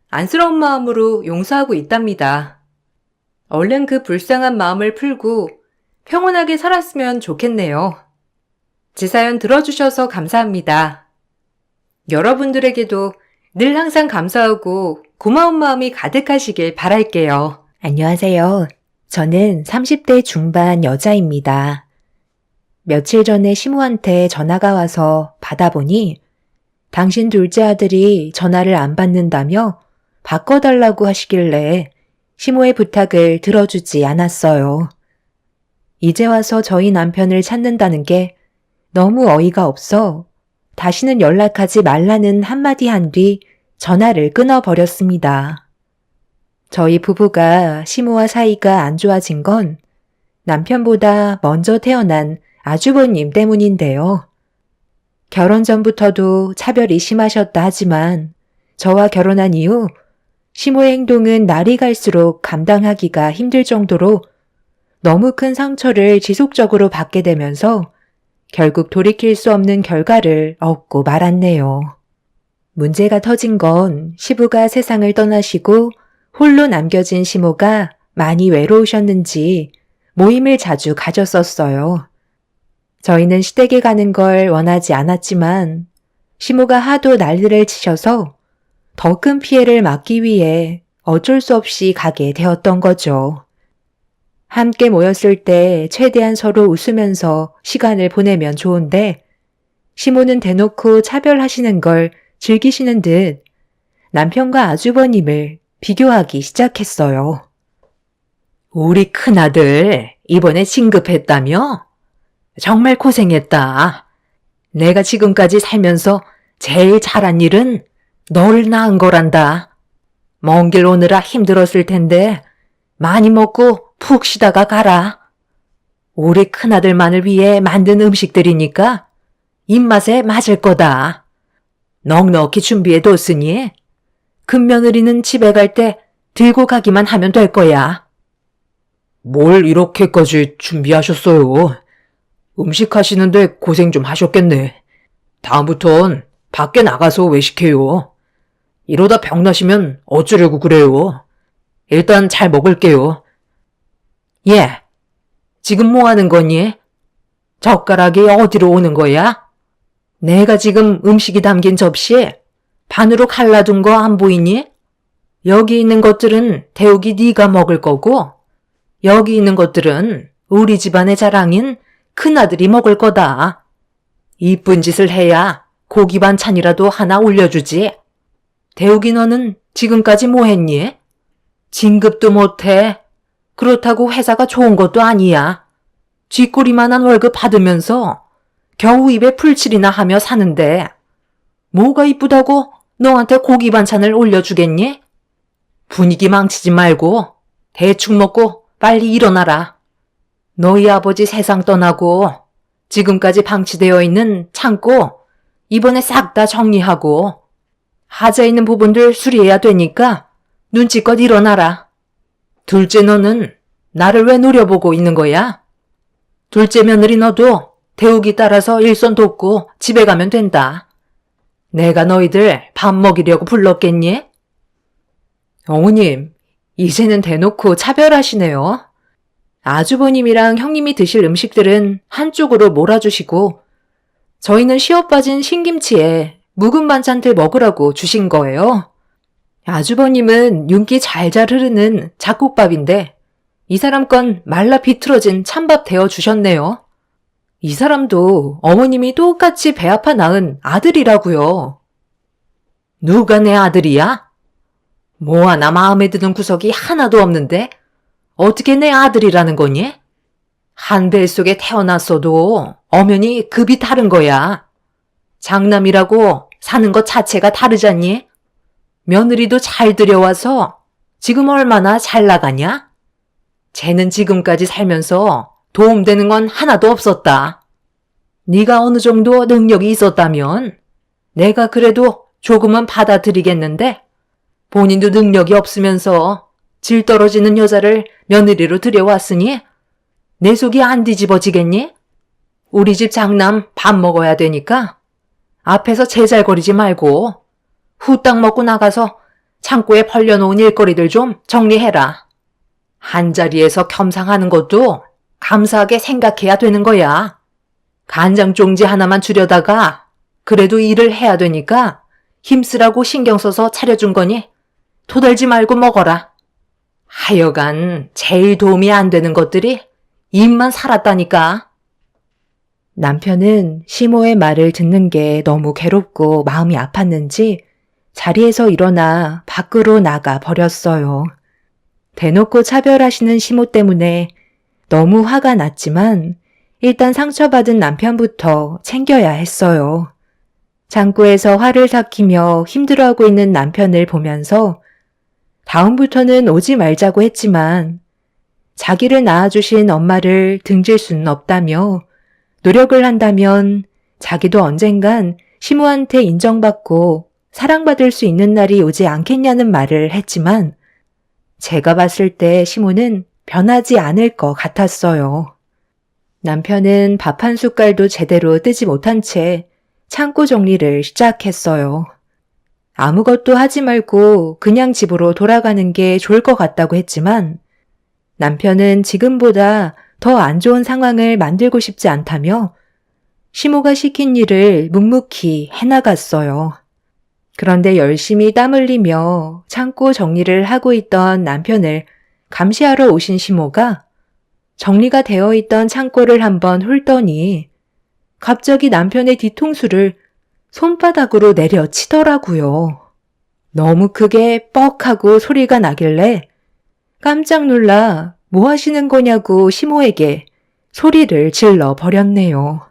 안쓰러운 마음으로 용서하고 있답니다. 얼른 그 불쌍한 마음을 풀고 평온하게 살았으면 좋겠네요. 제 사연 들어주셔서 감사합니다. 여러분들에게도 늘 항상 감사하고 고마운 마음이 가득하시길 바랄게요. 안녕하세요. 저는 30대 중반 여자입니다. 며칠 전에 시모한테 전화가 와서 받아보니 당신 둘째 아들이 전화를 안 받는다며 바꿔달라고 하시길래 시모의 부탁을 들어주지 않았어요. 이제 와서 저희 남편을 찾는다는 게 너무 어이가 없어 다시는 연락하지 말라는 한마디 한 뒤 전화를 끊어버렸습니다. 저희 부부가 시모와 사이가 안 좋아진 건 남편보다 먼저 태어난 아주버님 때문인데요. 결혼 전부터도 차별이 심하셨다 하지만 저와 결혼한 이후 시모의 행동은 날이 갈수록 감당하기가 힘들 정도로 너무 큰 상처를 지속적으로 받게 되면서 결국 돌이킬 수 없는 결과를 얻고 말았네요. 문제가 터진 건 시부가 세상을 떠나시고 홀로 남겨진 시모가 많이 외로우셨는지 모임을 자주 가졌었어요. 저희는 시댁에 가는 걸 원하지 않았지만 시모가 하도 난리를 치셔서 더 큰 피해를 막기 위해 어쩔 수 없이 가게 되었던 거죠. 함께 모였을 때 최대한 서로 웃으면서 시간을 보내면 좋은데 시모는 대놓고 차별하시는 걸 즐기시는 듯 남편과 아주버님을 비교하기 시작했어요. 우리 큰아들 이번에 진급했다며? 정말 고생했다. 내가 지금까지 살면서 제일 잘한 일은 너를 낳은 거란다. 먼 길 오느라 힘들었을 텐데 많이 먹고 푹 쉬다가 가라. 우리 큰아들만을 위해 만든 음식들이니까 입맛에 맞을 거다. 넉넉히 준비해뒀으니 큰며느리는 집에 갈 때 들고 가기만 하면 될 거야. 뭘 이렇게까지 준비하셨어요? 음식 하시는데 고생 좀 하셨겠네. 다음부턴 밖에 나가서 외식해요. 이러다 병나시면 어쩌려고 그래요. 일단 잘 먹을게요. 예, 지금 뭐 하는 거니? 젓가락이 어디로 오는 거야? 내가 지금 음식이 담긴 접시에 반으로 갈라둔 거 안 보이니? 여기 있는 것들은 태욱이 네가 먹을 거고 여기 있는 것들은 우리 집안의 자랑인 큰아들이 먹을 거다. 이쁜 짓을 해야 고기 반찬이라도 하나 올려주지. 태욱이 너는 지금까지 뭐 했니? 진급도 못해. 그렇다고 회사가 좋은 것도 아니야. 쥐꼬리만한 월급 받으면서 겨우 입에 풀칠이나 하며 사는데 뭐가 이쁘다고 너한테 고기 반찬을 올려주겠니? 분위기 망치지 말고 대충 먹고 빨리 일어나라. 너희 아버지 세상 떠나고 지금까지 방치되어 있는 창고 이번에 싹 다 정리하고 하자 있는 부분들 수리해야 되니까 눈치껏 일어나라. 둘째 너는 나를 왜 노려보고 있는 거야? 둘째 며느리 너도 태욱이 따라서 일손 돕고 집에 가면 된다. 내가 너희들 밥 먹이려고 불렀겠니? 어머님, 이제는 대놓고 차별하시네요. 아주버님이랑 형님이 드실 음식들은 한쪽으로 몰아주시고 저희는 시어 빠진 신김치에 묵은 반찬들 먹으라고 주신 거예요. 아주버님은 윤기 잘잘 흐르는 잡곡밥인데 이 사람 건 말라 비틀어진 찬밥 데워 주셨네요. 이 사람도 어머님이 똑같이 배 아파 낳은 아들이라고요. 누가 내 아들이야? 뭐 하나 마음에 드는 구석이 하나도 없는데 어떻게 내 아들이라는 거니? 한 뱃속에 태어났어도 엄연히 급이 다른 거야. 장남이라고 사는 것 자체가 다르잖니? 며느리도 잘 들여와서 지금 얼마나 잘 나가냐? 쟤는 지금까지 살면서 도움되는 건 하나도 없었다. 네가 어느 정도 능력이 있었다면 내가 그래도 조금은 받아들이겠는데 본인도 능력이 없으면서 질 떨어지는 여자를 며느리로 들여왔으니 내 속이 안 뒤집어지겠니? 우리 집 장남 밥 먹어야 되니까 앞에서 제잘거리지 말고 후딱 먹고 나가서 창고에 벌려놓은 일거리들 좀 정리해라. 한자리에서 겸상하는 것도 감사하게 생각해야 되는 거야. 간장 종지 하나만 줄여다가 그래도 일을 해야 되니까 힘쓰라고 신경 써서 차려준 거니 토달지 말고 먹어라. 하여간 제일 도움이 안 되는 것들이 입만 살았다니까. 남편은 시모의 말을 듣는 게 너무 괴롭고 마음이 아팠는지 자리에서 일어나 밖으로 나가 버렸어요. 대놓고 차별하시는 시모 때문에 너무 화가 났지만 일단 상처받은 남편부터 챙겨야 했어요. 창고에서 화를 삭히며 힘들어하고 있는 남편을 보면서 다음부터는 오지 말자고 했지만 자기를 낳아주신 엄마를 등질 수는 없다며 노력을 한다면 자기도 언젠간 시모한테 인정받고 사랑받을 수 있는 날이 오지 않겠냐는 말을 했지만 제가 봤을 때 시모는 변하지 않을 것 같았어요. 남편은 밥 한 숟갈도 제대로 뜨지 못한 채 창고 정리를 시작했어요. 아무것도 하지 말고 그냥 집으로 돌아가는 게 좋을 것 같다고 했지만 남편은 지금보다 더 안 좋은 상황을 만들고 싶지 않다며 시모가 시킨 일을 묵묵히 해나갔어요. 그런데 열심히 땀 흘리며 창고 정리를 하고 있던 남편을 감시하러 오신 시모가 정리가 되어 있던 창고를 한번 훑더니 갑자기 남편의 뒤통수를 손바닥으로 내려치더라고요. 너무 크게 뻑하고 소리가 나길래 깜짝 놀라 뭐 하시는 거냐고 시모에게 소리를 질러 버렸네요.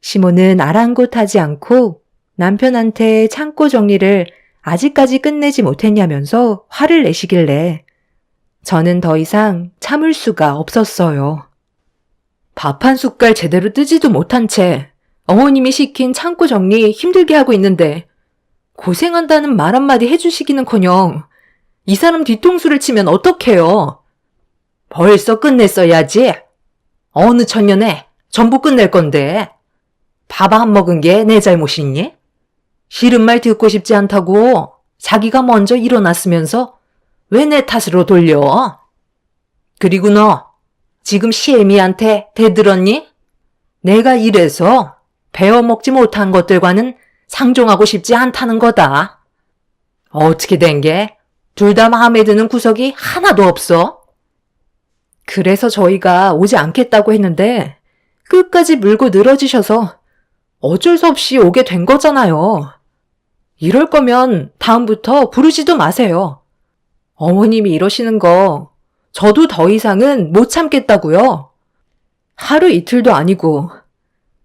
시모는 아랑곳하지 않고 남편한테 창고 정리를 아직까지 끝내지 못했냐면서 화를 내시길래 저는 더 이상 참을 수가 없었어요. 밥 한 숟갈 제대로 뜨지도 못한 채 어머님이 시킨 창고 정리 힘들게 하고 있는데 고생한다는 말 한마디 해주시기는커녕 이 사람 뒤통수를 치면 어떡해요? 벌써 끝냈어야지. 어느 천년에 전부 끝낼 건데 밥 안 먹은 게 내 잘못이니? 싫은 말 듣고 싶지 않다고 자기가 먼저 일어났으면서 왜 내 탓으로 돌려? 그리고 너 지금 시애미한테 대들었니? 내가 이래서 배워먹지 못한 것들과는 상종하고 싶지 않다는 거다. 어떻게 된 게? 둘 다 마음에 드는 구석이 하나도 없어? 그래서 저희가 오지 않겠다고 했는데 끝까지 물고 늘어지셔서 어쩔 수 없이 오게 된 거잖아요. 이럴 거면 다음부터 부르지도 마세요. 어머님이 이러시는 거 저도 더 이상은 못 참겠다고요. 하루 이틀도 아니고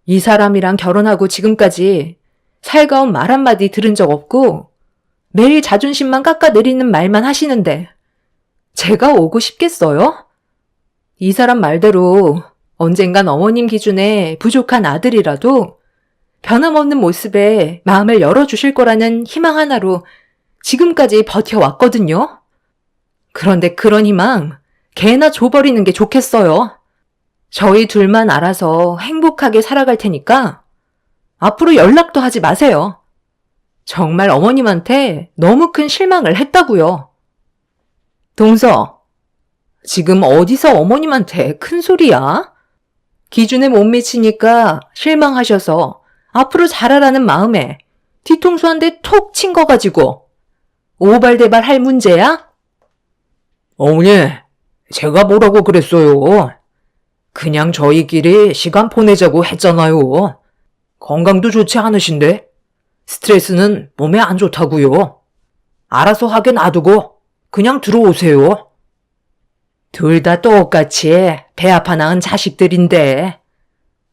이 사람이랑 결혼하고 지금까지 살가운 말 한마디 들은 적 없고 매일 자존심만 깎아내리는 말만 하시는데 제가 오고 싶겠어요? 이 사람 말대로 언젠간 어머님 기준에 부족한 아들이라도 변함없는 모습에 마음을 열어주실 거라는 희망 하나로 지금까지 버텨왔거든요. 그런데 그런 희망 개나 줘버리는 게 좋겠어요. 저희 둘만 알아서 행복하게 살아갈 테니까 앞으로 연락도 하지 마세요. 정말 어머님한테 너무 큰 실망을 했다고요. 동서, 지금 어디서 어머님한테 큰 소리야? 기준에 못 미치니까 실망하셔서 앞으로 잘하라는 마음에 뒤통수 한 대 톡 친 거 가지고 오발대발 할 문제야? 어머니, 제가 뭐라고 그랬어요? 그냥 저희끼리 시간 보내자고 했잖아요. 건강도 좋지 않으신데 스트레스는 몸에 안 좋다고요. 알아서 하게 놔두고 그냥 들어오세요. 둘 다 똑같이 배 아파 낳은 자식들인데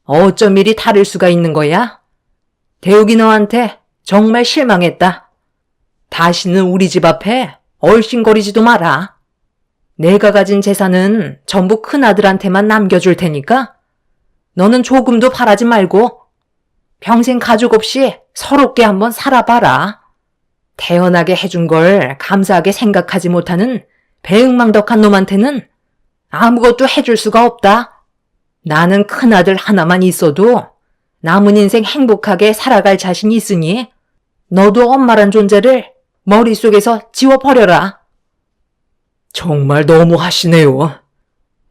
어쩜 이리 다를 수가 있는 거야? 대욱이 너한테 정말 실망했다. 다시는 우리 집 앞에 얼씬거리지도 마라. 내가 가진 재산은 전부 큰아들한테만 남겨줄 테니까 너는 조금도 바라지 말고 평생 가족 없이 서럽게 한번 살아봐라. 태어나게 해준 걸 감사하게 생각하지 못하는 배은망덕한 놈한테는 아무것도 해줄 수가 없다. 나는 큰아들 하나만 있어도 남은 인생 행복하게 살아갈 자신이 있으니 너도 엄마란 존재를 머릿속에서 지워버려라. 정말 너무 하시네요.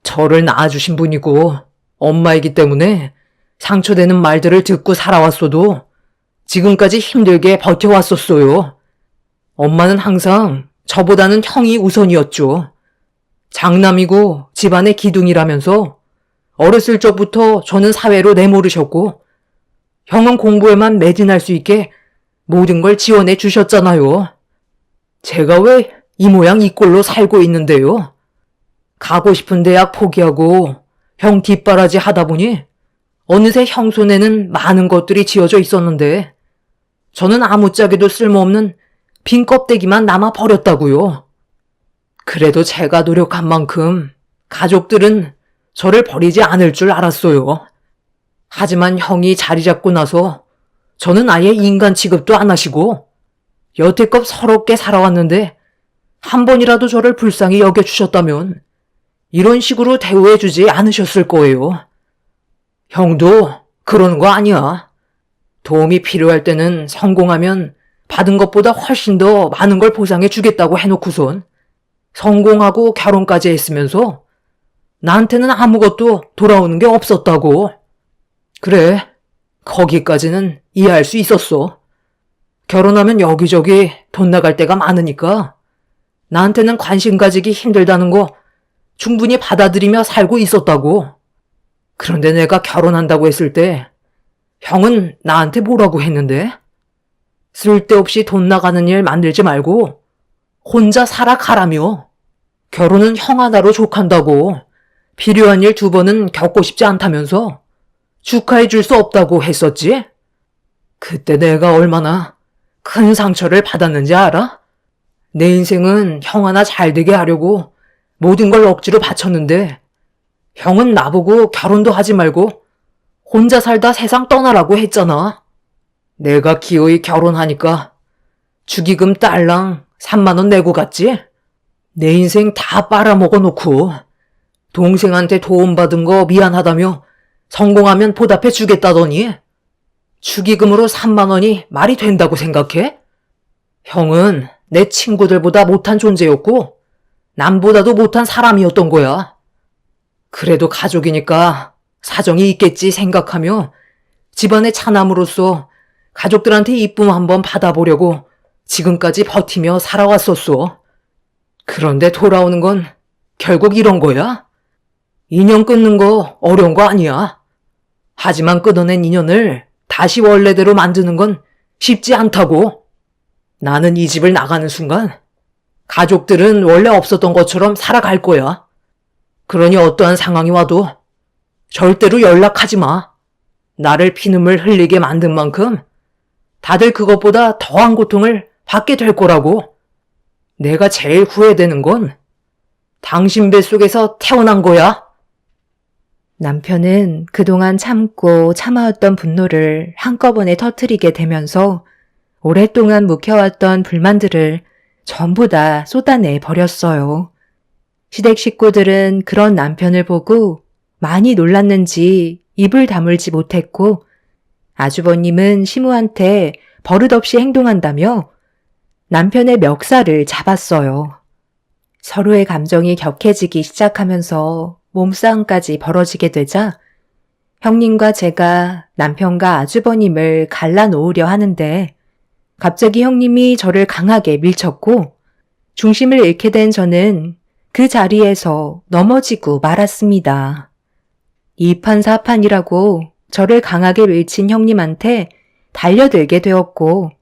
저를 낳아주신 분이고 엄마이기 때문에 상처되는 말들을 듣고 살아왔어도 지금까지 힘들게 버텨왔었어요. 엄마는 항상 저보다는 형이 우선이었죠. 장남이고 집안의 기둥이라면서 어렸을 적부터 저는 사회로 내모르셨고 형은 공부에만 매진할 수 있게 모든 걸 지원해 주셨잖아요. 제가 왜 이 모양 이 꼴로 살고 있는데요. 가고 싶은 대학 포기하고 형 뒷바라지 하다 보니 어느새 형 손에는 많은 것들이 지어져 있었는데 저는 아무짝에도 쓸모없는 빈 껍데기만 남아 버렸다고요. 그래도 제가 노력한 만큼 가족들은 저를 버리지 않을 줄 알았어요. 하지만 형이 자리 잡고 나서 저는 아예 인간 취급도 안 하시고 여태껏 서럽게 살아왔는데 한 번이라도 저를 불쌍히 여겨주셨다면 이런 식으로 대우해주지 않으셨을 거예요. 형도 그러는 거 아니야. 도움이 필요할 때는 성공하면 받은 것보다 훨씬 더 많은 걸 보상해 주겠다고 해놓고선 성공하고 결혼까지 했으면서 나한테는 아무것도 돌아오는 게 없었다고. 그래, 거기까지는 이해할 수 있었어. 결혼하면 여기저기 돈 나갈 때가 많으니까 나한테는 관심 가지기 힘들다는 거 충분히 받아들이며 살고 있었다고. 그런데 내가 결혼한다고 했을 때 형은 나한테 뭐라고 했는데? 쓸데없이 돈 나가는 일 만들지 말고 혼자 살아가라며. 결혼은 형 하나로 족한다고. 필요한 일 2번은 겪고 싶지 않다면서 축하해 줄 수 없다고 했었지? 그때 내가 얼마나 큰 상처를 받았는지 알아? 내 인생은 형 하나 잘 되게 하려고 모든 걸 억지로 바쳤는데 형은 나보고 결혼도 하지 말고 혼자 살다 세상 떠나라고 했잖아. 내가 기어이 결혼하니까 축의금 딸랑 3만 원 내고 갔지? 내 인생 다 빨아먹어 놓고 동생한테 도움받은 거 미안하다며 성공하면 보답해 주겠다더니 축의금으로 3만 원이 말이 된다고 생각해? 형은 내 친구들보다 못한 존재였고 남보다도 못한 사람이었던 거야. 그래도 가족이니까 사정이 있겠지 생각하며 집안의 차남으로서 가족들한테 이쁨 한번 받아보려고 지금까지 버티며 살아왔었어. 그런데 돌아오는 건 결국 이런 거야? 인연 끊는 거 어려운 거 아니야. 하지만 끊어낸 인연을 다시 원래대로 만드는 건 쉽지 않다고. 나는 이 집을 나가는 순간 가족들은 원래 없었던 것처럼 살아갈 거야. 그러니 어떠한 상황이 와도 절대로 연락하지 마. 나를 피눈물 흘리게 만든 만큼 다들 그것보다 더한 고통을 받게 될 거라고. 내가 제일 후회되는 건 당신 뱃속에서 태어난 거야. 남편은 그동안 참고 참아왔던 분노를 한꺼번에 터뜨리게 되면서 오랫동안 묵혀왔던 불만들을 전부 다 쏟아내 버렸어요. 시댁 식구들은 그런 남편을 보고 많이 놀랐는지 입을 다물지 못했고 아주버님은 시무한테 버릇없이 행동한다며 남편의 멱살을 잡았어요. 서로의 감정이 격해지기 시작하면서 몸싸움까지 벌어지게 되자 형님과 제가 남편과 아주버님을 갈라놓으려 하는데 갑자기 형님이 저를 강하게 밀쳤고 중심을 잃게 된 저는 그 자리에서 넘어지고 말았습니다. 이판사판이라고 저를 강하게 밀친 형님한테 달려들게 되었고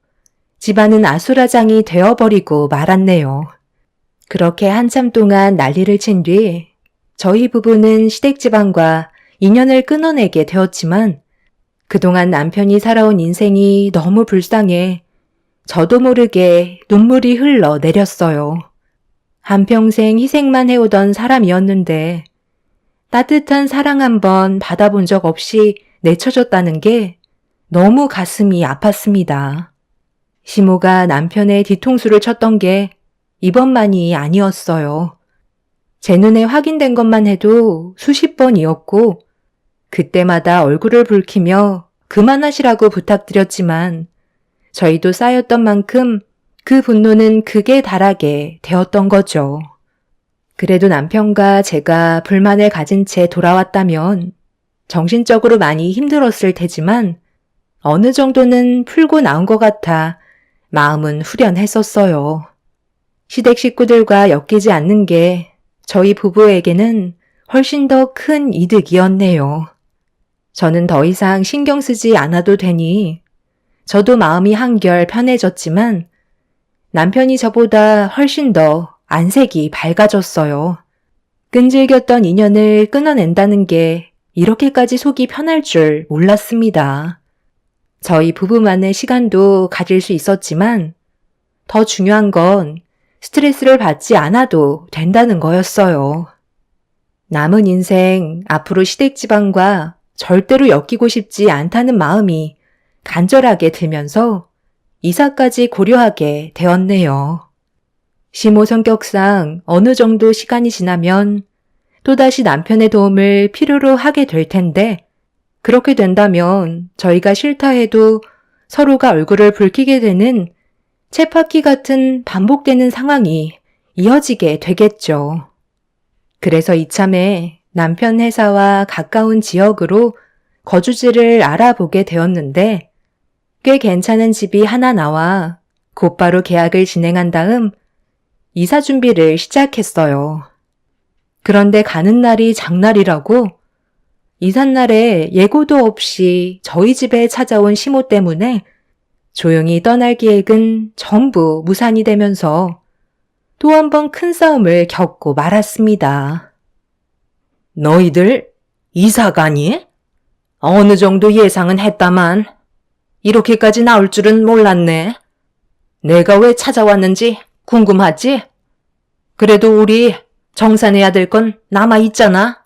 집안은 아수라장이 되어버리고 말았네요. 그렇게 한참 동안 난리를 친 뒤 저희 부부는 시댁집안과 인연을 끊어내게 되었지만 그동안 남편이 살아온 인생이 너무 불쌍해 저도 모르게 눈물이 흘러내렸어요. 한평생 희생만 해오던 사람이었는데 따뜻한 사랑 한번 받아본 적 없이 내쳐졌다는 게 너무 가슴이 아팠습니다. 시모가 남편의 뒤통수를 쳤던 게 이번만이 아니었어요. 제 눈에 확인된 것만 해도 수십 번이었고 그때마다 얼굴을 붉히며 그만하시라고 부탁드렸지만 저희도 쌓였던 만큼 그 분노는 극에 달하게 되었던 거죠. 그래도 남편과 제가 불만을 가진 채 돌아왔다면 정신적으로 많이 힘들었을 테지만 어느 정도는 풀고 나온 것 같아 마음은 후련했었어요. 시댁 식구들과 엮이지 않는 게 저희 부부에게는 훨씬 더 큰 이득이었네요. 저는 더 이상 신경 쓰지 않아도 되니 저도 마음이 한결 편해졌지만 남편이 저보다 훨씬 더 안색이 밝아졌어요. 끈질겼던 인연을 끊어낸다는 게 이렇게까지 속이 편할 줄 몰랐습니다. 저희 부부만의 시간도 가질 수 있었지만 더 중요한 건 스트레스를 받지 않아도 된다는 거였어요. 남은 인생 앞으로 시댁집안과 절대로 엮이고 싶지 않다는 마음이 간절하게 들면서 이사까지 고려하게 되었네요. 시모 성격상 어느 정도 시간이 지나면 또다시 남편의 도움을 필요로 하게 될 텐데 그렇게 된다면 저희가 싫다 해도 서로가 얼굴을 붉히게 되는 쳇바퀴 같은 반복되는 상황이 이어지게 되겠죠. 그래서 이참에 남편 회사와 가까운 지역으로 거주지를 알아보게 되었는데 꽤 괜찮은 집이 하나 나와 곧바로 계약을 진행한 다음 이사 준비를 시작했어요. 그런데 가는 날이 장날이라고 이삿날에 예고도 없이 저희 집에 찾아온 시모 때문에 조용히 떠날 계획은 전부 무산이 되면서 또 한 번 큰 싸움을 겪고 말았습니다. 너희들 이사 가니? 어느 정도 예상은 했다만 이렇게까지 나올 줄은 몰랐네. 내가 왜 찾아왔는지 궁금하지? 그래도 우리 정산해야 될 건 남아 있잖아.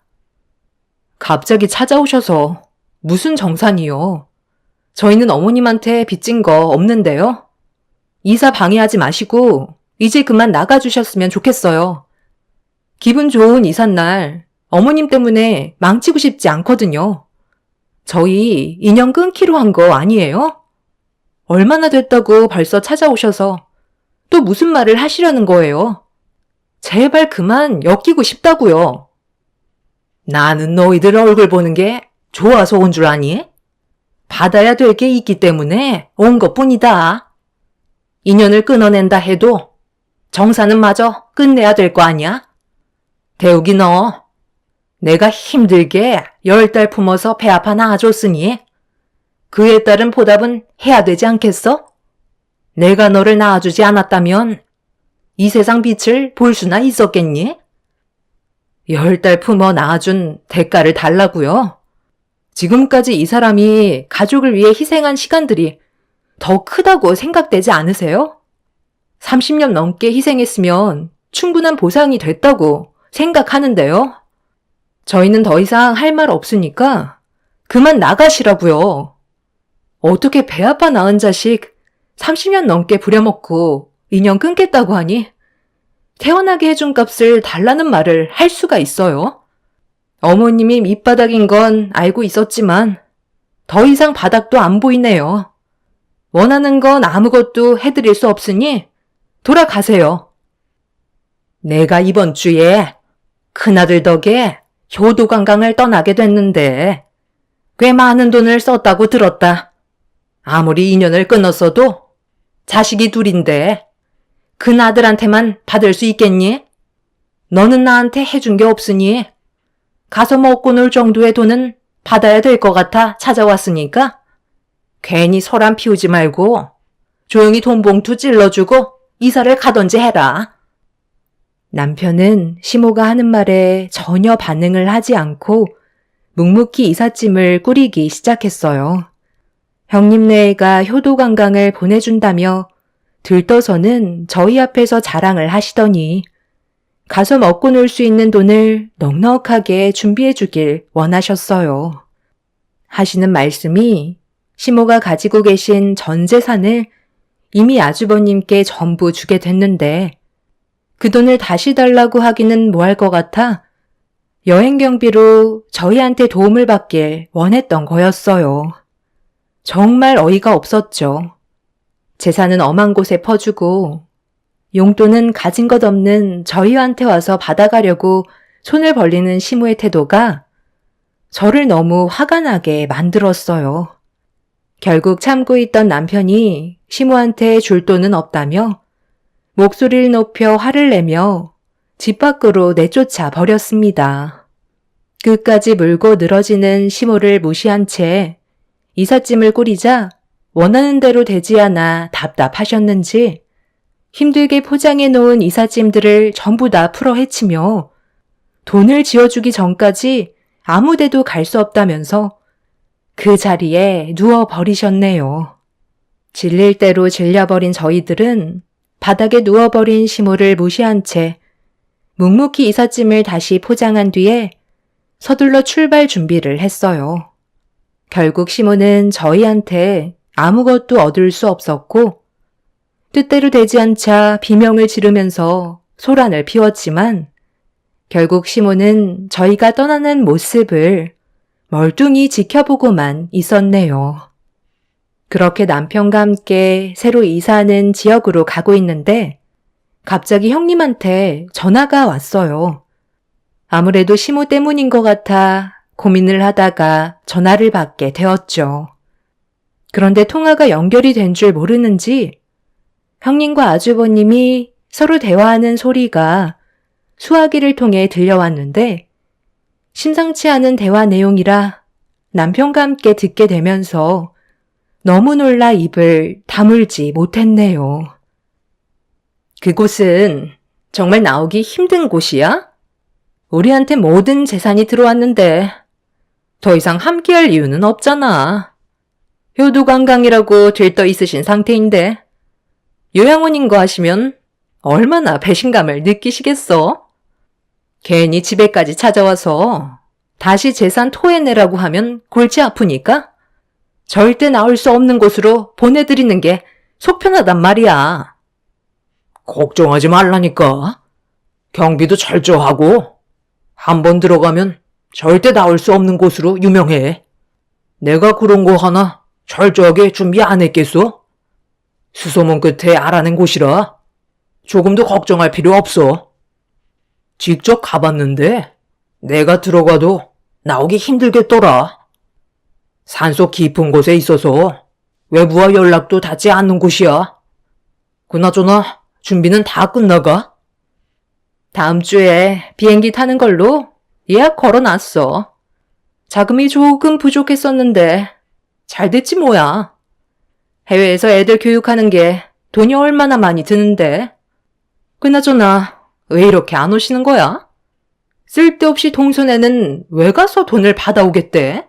갑자기 찾아오셔서 무슨 정산이요? 저희는 어머님한테 빚진 거 없는데요. 이사 방해하지 마시고 이제 그만 나가주셨으면 좋겠어요. 기분 좋은 이삿날 어머님 때문에 망치고 싶지 않거든요. 저희 인연 끊기로 한 거 아니에요? 얼마나 됐다고 벌써 찾아오셔서 또 무슨 말을 하시려는 거예요? 제발 그만 엮이고 싶다고요. 나는 너희들 얼굴 보는 게 좋아서 온 줄 아니? 받아야 될 게 있기 때문에 온 것뿐이다. 인연을 끊어낸다 해도 정사는 마저 끝내야 될 거 아니야? 대욱이 너, 내가 힘들게 10달 품어서 배 아파 낳아줬으니 그에 따른 보답은 해야 되지 않겠어? 내가 너를 낳아주지 않았다면 이 세상 빛을 볼 수나 있었겠니? 10달 품어 낳아준 대가를 달라고요. 지금까지 이 사람이 가족을 위해 희생한 시간들이 더 크다고 생각되지 않으세요? 30년 넘게 희생했으면 충분한 보상이 됐다고 생각하는데요. 저희는 더 이상 할 말 없으니까 그만 나가시라고요. 어떻게 배 아파 낳은 자식 30년 넘게 부려먹고 인연 끊겠다고 하니 태어나게 해준 값을 달라는 말을 할 수가 있어요? 어머님이 밑바닥인 건 알고 있었지만 더 이상 바닥도 안 보이네요. 원하는 건 아무것도 해드릴 수 없으니 돌아가세요. 내가 이번 주에 큰아들 덕에 효도관광을 떠나게 됐는데 꽤 많은 돈을 썼다고 들었다. 아무리 인연을 끊었어도 자식이 둘인데 큰아들한테만 받을 수 있겠니? 너는 나한테 해준 게 없으니 가서 먹고 놀 정도의 돈은 받아야 될 것 같아 찾아왔으니까 괜히 소란 피우지 말고 조용히 돈 봉투 찔러주고 이사를 가던지 해라. 남편은 시모가 하는 말에 전혀 반응을 하지 않고 묵묵히 이삿짐을 꾸리기 시작했어요. 형님네가 효도관광을 보내준다며 들떠서는 저희 앞에서 자랑을 하시더니 가서 먹고 놀 수 있는 돈을 넉넉하게 준비해 주길 원하셨어요. 하시는 말씀이 시모가 가지고 계신 전 재산을 이미 아주버님께 전부 주게 됐는데 그 돈을 다시 달라고 하기는 뭐할 것 같아 여행 경비로 저희한테 도움을 받길 원했던 거였어요. 정말 어이가 없었죠. 재산은 엄한 곳에 퍼주고 용돈은 가진 것 없는 저희한테 와서 받아가려고 손을 벌리는 시모의 태도가 저를 너무 화가 나게 만들었어요. 결국 참고 있던 남편이 시모한테 줄 돈은 없다며 목소리를 높여 화를 내며 집 밖으로 내쫓아 버렸습니다. 끝까지 물고 늘어지는 시모를 무시한 채 이삿짐을 꾸리자 원하는 대로 되지 않아 답답하셨는지 힘들게 포장해 놓은 이삿짐들을 전부 다 풀어 헤치며 돈을 지어주기 전까지 아무 데도 갈 수 없다면서 그 자리에 누워버리셨네요. 질릴 대로 질려버린 저희들은 바닥에 누워버린 시모를 무시한 채 묵묵히 이삿짐을 다시 포장한 뒤에 서둘러 출발 준비를 했어요. 결국 시모는 저희한테 아무것도 얻을 수 없었고 뜻대로 되지 않자 비명을 지르면서 소란을 피웠지만 결국 시모는 저희가 떠나는 모습을 멀뚱히 지켜보고만 있었네요. 그렇게 남편과 함께 새로 이사하는 지역으로 가고 있는데 갑자기 형님한테 전화가 왔어요. 아무래도 시모 때문인 것 같아 고민을 하다가 전화를 받게 되었죠. 그런데 통화가 연결이 된 줄 모르는지 형님과 아주버님이 서로 대화하는 소리가 수화기를 통해 들려왔는데 심상치 않은 대화 내용이라 남편과 함께 듣게 되면서 너무 놀라 입을 다물지 못했네요. 그곳은 정말 나오기 힘든 곳이야? 우리한테 모든 재산이 들어왔는데 더 이상 함께할 이유는 없잖아. 효도관광이라고 들떠 있으신 상태인데 요양원인 거 하시면 얼마나 배신감을 느끼시겠어? 괜히 집에까지 찾아와서 다시 재산 토해내라고 하면 골치 아프니까 절대 나올 수 없는 곳으로 보내드리는 게 속 편하단 말이야. 걱정하지 말라니까. 경비도 철저하고 한번 들어가면 절대 나올 수 없는 곳으로 유명해. 내가 그런 거 하나 철저하게 준비 안 했겠어? 수소문 끝에 알아낸 곳이라 조금도 걱정할 필요 없어. 직접 가봤는데 내가 들어가도 나오기 힘들겠더라. 산속 깊은 곳에 있어서 외부와 연락도 닿지 않는 곳이야. 그나저나 준비는 다 끝나가? 다음 주에 비행기 타는 걸로 예약 걸어놨어. 자금이 조금 부족했었는데 잘 됐지 뭐야. 해외에서 애들 교육하는 게 돈이 얼마나 많이 드는데. 그나저나 왜 이렇게 안 오시는 거야? 쓸데없이 동선에는 왜 가서 돈을 받아오겠대?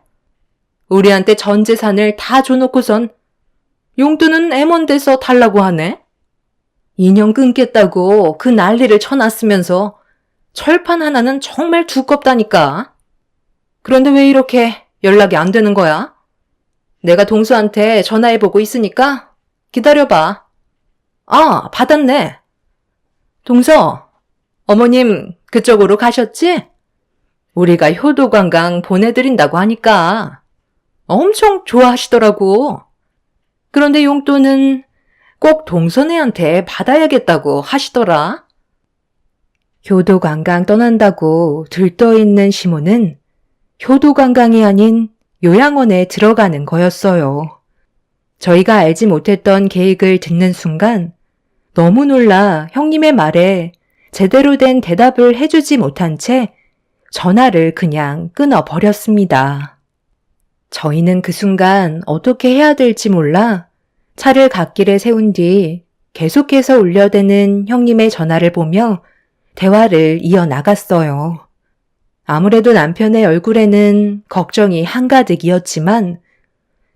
우리한테 전 재산을 다 줘놓고선 용돈은 애먼데서 달라고 하네? 인연 끊겠다고 그 난리를 쳐놨으면서 철판 하나는 정말 두껍다니까. 그런데 왜 이렇게 연락이 안 되는 거야? 내가 동수한테 전화해보고 있으니까 기다려봐. 아, 받았네. 동서, 어머님 그쪽으로 가셨지? 우리가 효도관광 보내드린다고 하니까 엄청 좋아하시더라고. 그런데 용돈은 꼭 동선애한테 받아야겠다고 하시더라. 효도관광 떠난다고 들떠있는 시모는 효도관광이 아닌 요양원에 들어가는 거였어요. 저희가 알지 못했던 계획을 듣는 순간 너무 놀라 형님의 말에 제대로 된 대답을 해주지 못한 채 전화를 그냥 끊어버렸습니다. 저희는 그 순간 어떻게 해야 될지 몰라 차를 갓길에 세운 뒤 계속해서 울려대는 형님의 전화를 보며 대화를 이어나갔어요. 아무래도 남편의 얼굴에는 걱정이 한가득이었지만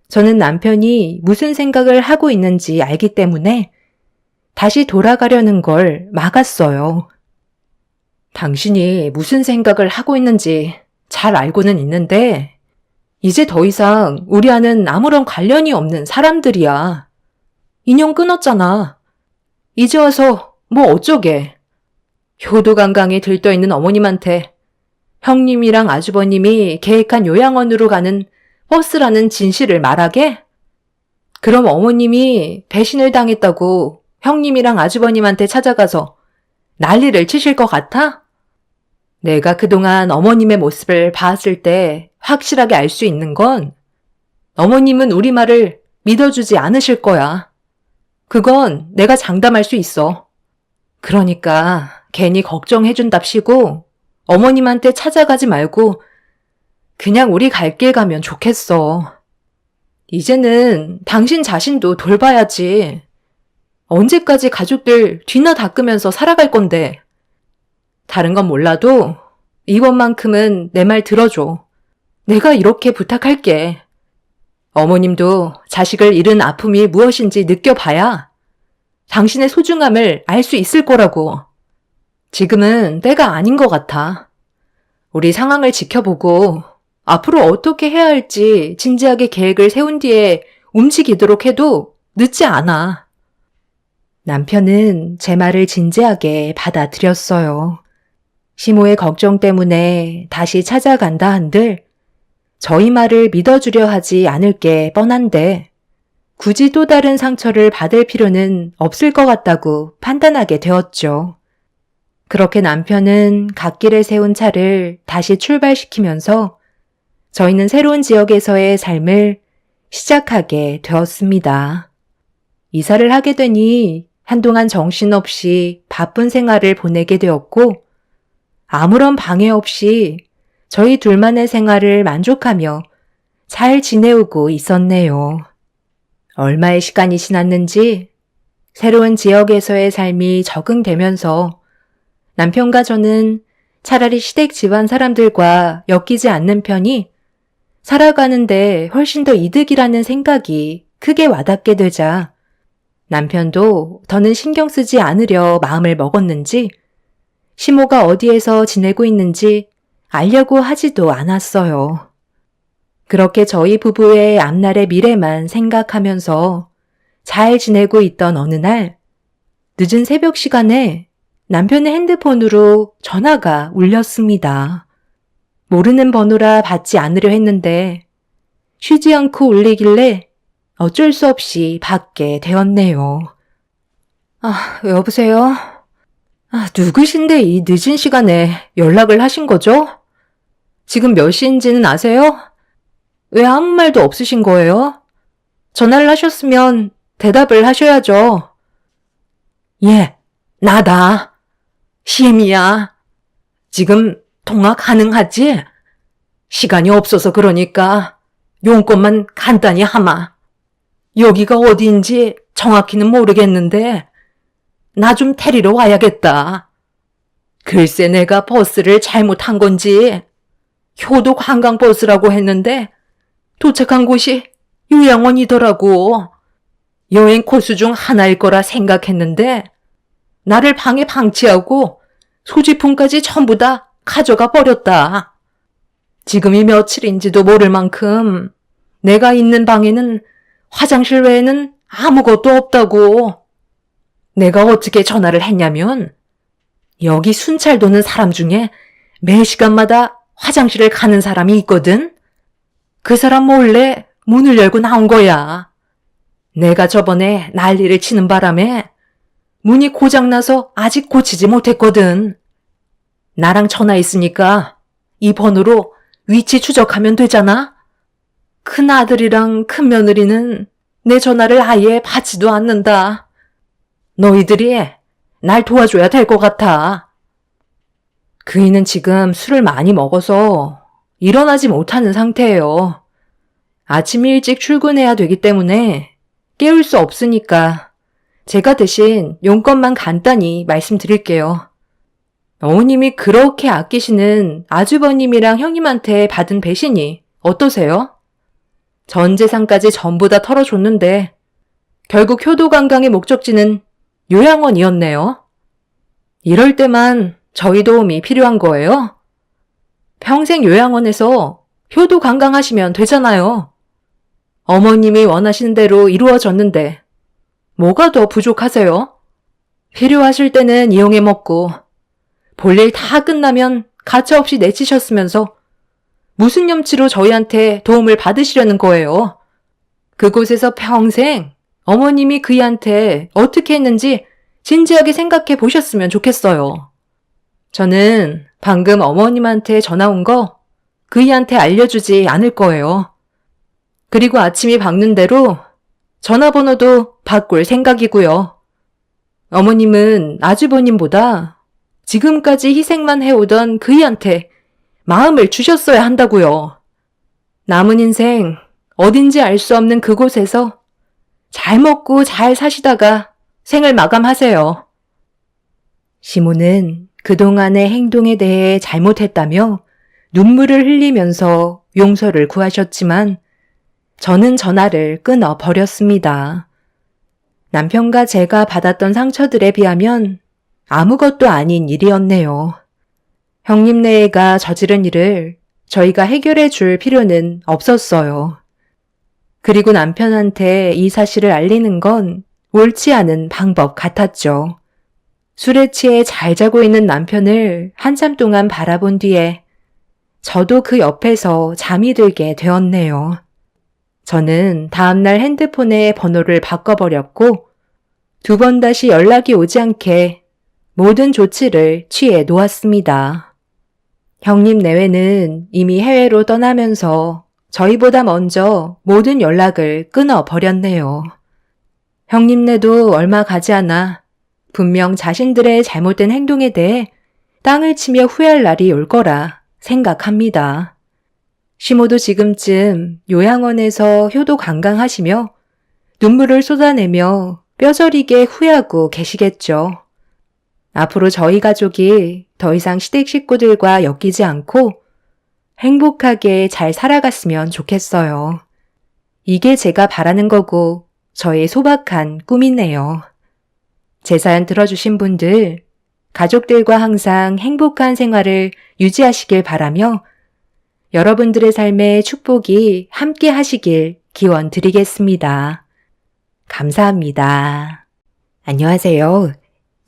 저는 남편이 무슨 생각을 하고 있는지 알기 때문에 다시 돌아가려는 걸 막았어요. 당신이 무슨 생각을 하고 있는지 잘 알고는 있는데 이제 더 이상 우리와는 아무런 관련이 없는 사람들이야. 인연 끊었잖아. 이제 와서 뭐 어쩌게. 효도관광에 들떠있는 어머님한테 형님이랑 아주버님이 계획한 요양원으로 가는 버스라는 진실을 말하게? 그럼 어머님이 배신을 당했다고 형님이랑 아주버님한테 찾아가서 난리를 치실 것 같아? 내가 그동안 어머님의 모습을 봤을 때 확실하게 알 수 있는 건 어머님은 우리 말을 믿어주지 않으실 거야. 그건 내가 장담할 수 있어. 그러니까 괜히 걱정해준답시고 어머님한테 찾아가지 말고 그냥 우리 갈 길 가면 좋겠어. 이제는 당신 자신도 돌봐야지. 언제까지 가족들 뒤나 닦으면서 살아갈 건데. 다른 건 몰라도 이번만큼은 내 말 들어줘. 내가 이렇게 부탁할게. 어머님도 자식을 잃은 아픔이 무엇인지 느껴봐야 당신의 소중함을 알 수 있을 거라고. 지금은 때가 아닌 것 같아. 우리 상황을 지켜보고 앞으로 어떻게 해야 할지 진지하게 계획을 세운 뒤에 움직이도록 해도 늦지 않아. 남편은 제 말을 진지하게 받아들였어요. 시모의 걱정 때문에 다시 찾아간다 한들 저희 말을 믿어주려 하지 않을 게 뻔한데 굳이 또 다른 상처를 받을 필요는 없을 것 같다고 판단하게 되었죠. 그렇게 남편은 갓길에 세운 차를 다시 출발시키면서 저희는 새로운 지역에서의 삶을 시작하게 되었습니다. 이사를 하게 되니 한동안 정신없이 바쁜 생활을 보내게 되었고 아무런 방해 없이 저희 둘만의 생활을 만족하며 잘 지내오고 있었네요. 얼마의 시간이 지났는지 새로운 지역에서의 삶이 적응되면서 남편과 저는 차라리 시댁 집안 사람들과 엮이지 않는 편이 살아가는데 훨씬 더 이득이라는 생각이 크게 와닿게 되자 남편도 더는 신경 쓰지 않으려 마음을 먹었는지 시모가 어디에서 지내고 있는지 알려고 하지도 않았어요. 그렇게 저희 부부의 앞날의 미래만 생각하면서 잘 지내고 있던 어느 날 늦은 새벽 시간에 남편의 핸드폰으로 전화가 울렸습니다. 모르는 번호라 받지 않으려 했는데 쉬지 않고 울리길래 어쩔 수 없이 받게 되었네요. 여보세요? 누구신데 이 늦은 시간에 연락을 하신 거죠? 지금 몇 시인지는 아세요? 왜 아무 말도 없으신 거예요? 전화를 하셨으면 대답을 하셔야죠. 예, 나다. 시엠이야. 지금 통화 가능하지? 시간이 없어서 그러니까 용건만 간단히 하마. 여기가 어디인지 정확히는 모르겠는데 나 좀 데리러 와야겠다. 글쎄 내가 버스를 잘못한 건지 효도 관광버스라고 했는데 도착한 곳이 요양원이더라고. 여행 코스 중 하나일 거라 생각했는데 나를 방에 방치하고 소지품까지 전부 다 가져가 버렸다. 지금이 며칠인지도 모를 만큼 내가 있는 방에는 화장실 외에는 아무것도 없다고. 내가 어떻게 전화를 했냐면 여기 순찰 도는 사람 중에 매 시간마다 화장실을 가는 사람이 있거든. 그 사람 몰래 문을 열고 나온 거야. 내가 저번에 난리를 치는 바람에 문이 고장나서 아직 고치지 못했거든. 나랑 전화했으니까 이 번호로 위치 추적하면 되잖아? 큰 아들이랑 큰 며느리는 내 전화를 아예 받지도 않는다. 너희들이 날 도와줘야 될 것 같아. 그이는 지금 술을 많이 먹어서 일어나지 못하는 상태예요. 아침 일찍 출근해야 되기 때문에 깨울 수 없으니까 제가 대신 용건만 간단히 말씀드릴게요. 어머님이 그렇게 아끼시는 아주버님이랑 형님한테 받은 배신이 어떠세요? 전 재산까지 전부 다 털어줬는데 결국 효도관광의 목적지는 요양원이었네요. 이럴 때만 저희 도움이 필요한 거예요? 평생 요양원에서 효도관광하시면 되잖아요. 어머님이 원하시는 대로 이루어졌는데 뭐가 더 부족하세요? 필요하실 때는 이용해 먹고 볼일 다 끝나면 가차없이 내치셨으면서 무슨 염치로 저희한테 도움을 받으시려는 거예요? 그곳에서 평생 어머님이 그이한테 어떻게 했는지 진지하게 생각해 보셨으면 좋겠어요. 저는 방금 어머님한테 전화 온 거 그이한테 알려주지 않을 거예요. 그리고 아침이 밝는 대로 전화번호도 바꿀 생각이고요. 어머님은 아주버님보다 지금까지 희생만 해오던 그이한테 마음을 주셨어야 한다고요. 남은 인생 어딘지 알 수 없는 그곳에서 잘 먹고 잘 사시다가 생을 마감하세요. 시모는 그동안의 행동에 대해 잘못했다며 눈물을 흘리면서 용서를 구하셨지만 저는 전화를 끊어버렸습니다. 남편과 제가 받았던 상처들에 비하면 아무것도 아닌 일이었네요. 형님네가 저지른 일을 저희가 해결해 줄 필요는 없었어요. 그리고 남편한테 이 사실을 알리는 건 옳지 않은 방법 같았죠. 술에 취해 잘 자고 있는 남편을 한참 동안 바라본 뒤에 저도 그 옆에서 잠이 들게 되었네요. 저는 다음날 핸드폰의 번호를 바꿔버렸고 2번 다시 연락이 오지 않게 모든 조치를 취해 놓았습니다. 형님 내외는 이미 해외로 떠나면서 저희보다 먼저 모든 연락을 끊어버렸네요. 형님네도 얼마 가지 않아 분명 자신들의 잘못된 행동에 대해 땅을 치며 후회할 날이 올 거라 생각합니다. 시모도 지금쯤 요양원에서 효도 관광하시며 눈물을 쏟아내며 뼈저리게 후회하고 계시겠죠. 앞으로 저희 가족이 더 이상 시댁 식구들과 엮이지 않고 행복하게 잘 살아갔으면 좋겠어요. 이게 제가 바라는 거고 저의 소박한 꿈이네요. 제 사연 들어주신 분들, 가족들과 항상 행복한 생활을 유지하시길 바라며 여러분들의 삶에 축복이 함께 하시길 기원 드리겠습니다. 감사합니다. 안녕하세요.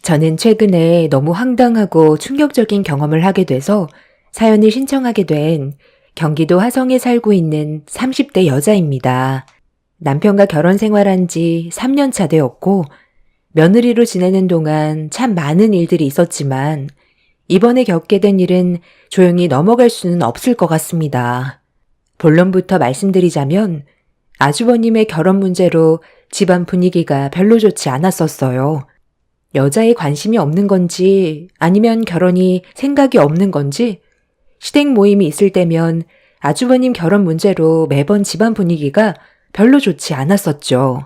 저는 최근에 너무 황당하고 충격적인 경험을 하게 돼서 사연을 신청하게 된 경기도 화성에 살고 있는 30대 여자입니다. 남편과 결혼 생활한 지 3년 차 되었고 며느리로 지내는 동안 참 많은 일들이 있었지만 이번에 겪게 된 일은 조용히 넘어갈 수는 없을 것 같습니다. 본론부터 말씀드리자면 아주버님의 결혼 문제로 집안 분위기가 별로 좋지 않았었어요. 여자에 관심이 없는 건지 아니면 결혼이 생각이 없는 건지 시댁 모임이 있을 때면 아주버님 결혼 문제로 매번 집안 분위기가 별로 좋지 않았었죠.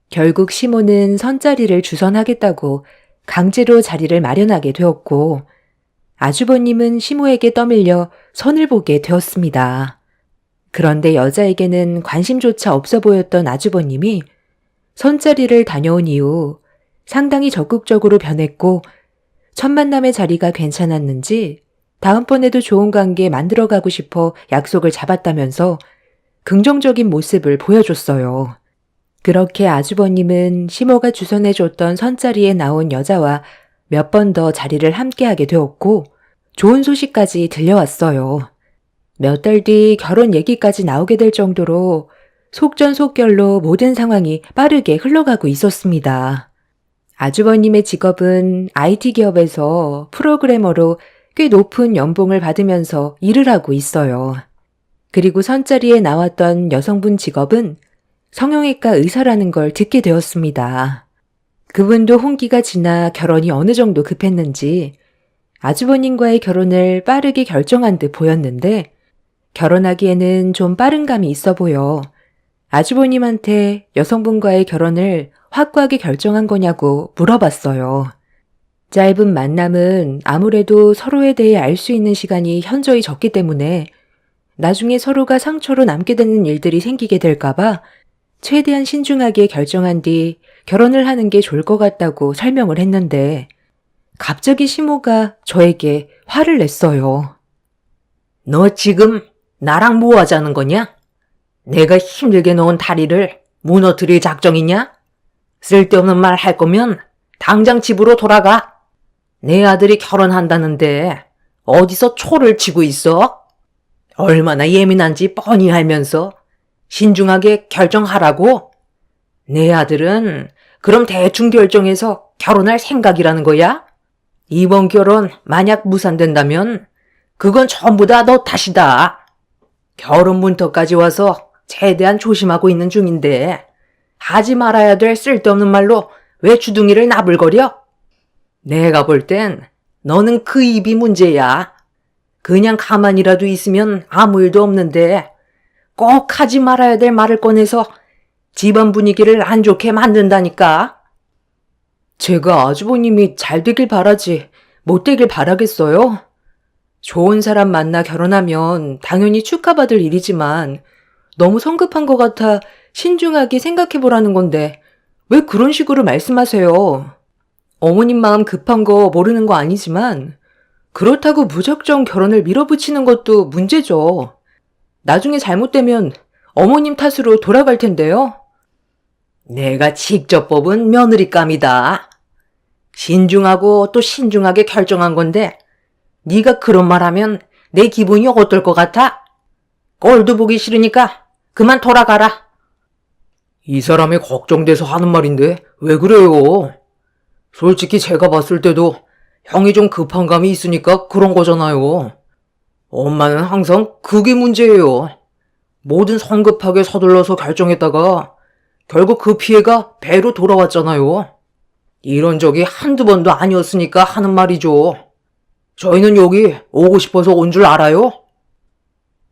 결국 시모는 선자리를 주선하겠다고 강제로 자리를 마련하게 되었고 아주버님은 시모에게 떠밀려 선을 보게 되었습니다. 그런데 여자에게는 관심조차 없어 보였던 아주버님이 선자리를 다녀온 이후 상당히 적극적으로 변했고 첫 만남의 자리가 괜찮았는지 다음번에도 좋은 관계 만들어가고 싶어 약속을 잡았다면서 긍정적인 모습을 보여줬어요. 그렇게 아주버님은 시모가 주선해줬던 선자리에 나온 여자와 몇 번 더 자리를 함께하게 되었고 좋은 소식까지 들려왔어요. 몇 달 뒤 결혼 얘기까지 나오게 될 정도로 속전속결로 모든 상황이 빠르게 흘러가고 있었습니다. 아주버님의 직업은 IT 기업에서 프로그래머로 꽤 높은 연봉을 받으면서 일을 하고 있어요. 그리고 선자리에 나왔던 여성분 직업은 성형외과 의사라는 걸 듣게 되었습니다. 그분도 혼기가 지나 결혼이 어느 정도 급했는지 아주버님과의 결혼을 빠르게 결정한 듯 보였는데 결혼하기에는 좀 빠른 감이 있어 보여 아주버님한테 여성분과의 결혼을 확고하게 결정한 거냐고 물어봤어요. 짧은 만남은 아무래도 서로에 대해 알 수 있는 시간이 현저히 적기 때문에 나중에 서로가 상처로 남게 되는 일들이 생기게 될까봐 최대한 신중하게 결정한 뒤 결혼을 하는 게 좋을 것 같다고 설명을 했는데 갑자기 시모가 저에게 화를 냈어요. 너 지금 나랑 뭐 하자는 거냐? 내가 힘들게 놓은 다리를 무너뜨릴 작정이냐? 쓸데없는 말 할 거면 당장 집으로 돌아가. 내 아들이 결혼한다는데 어디서 초를 치고 있어? 얼마나 예민한지 뻔히 알면서 신중하게 결정하라고? 내 아들은 그럼 대충 결정해서 결혼할 생각이라는 거야? 이번 결혼 만약 무산된다면 그건 전부 다 너 탓이다. 결혼 문턱까지 와서 최대한 조심하고 있는 중인데 하지 말아야 될 쓸데없는 말로 왜 주둥이를 나불거려? 내가 볼 땐 너는 그 입이 문제야. 그냥 가만히라도 있으면 아무 일도 없는데 꼭 하지 말아야 될 말을 꺼내서 집안 분위기를 안 좋게 만든다니까. 제가 아주버님이 잘 되길 바라지 못 되길 바라겠어요? 좋은 사람 만나 결혼하면 당연히 축하받을 일이지만 너무 성급한 것 같아 신중하게 생각해보라는 건데 왜 그런 식으로 말씀하세요? 어머님 마음 급한 거 모르는 거 아니지만 그렇다고 무작정 결혼을 밀어붙이는 것도 문제죠. 나중에 잘못되면 어머님 탓으로 돌아갈 텐데요. 내가 직접 뽑은 며느리감이다. 신중하고 또 신중하게 결정한 건데 네가 그런 말하면 내 기분이 어떨 것 같아? 꼴도 보기 싫으니까 그만 돌아가라. 이 사람이 걱정돼서 하는 말인데 왜 그래요? 솔직히 제가 봤을 때도 형이 좀 급한 감이 있으니까 그런 거잖아요. 엄마는 항상 그게 문제예요. 뭐든 성급하게 서둘러서 결정했다가 결국 그 피해가 배로 돌아왔잖아요. 이런 적이 한두 번도 아니었으니까 하는 말이죠. 저희는 여기 오고 싶어서 온 줄 알아요?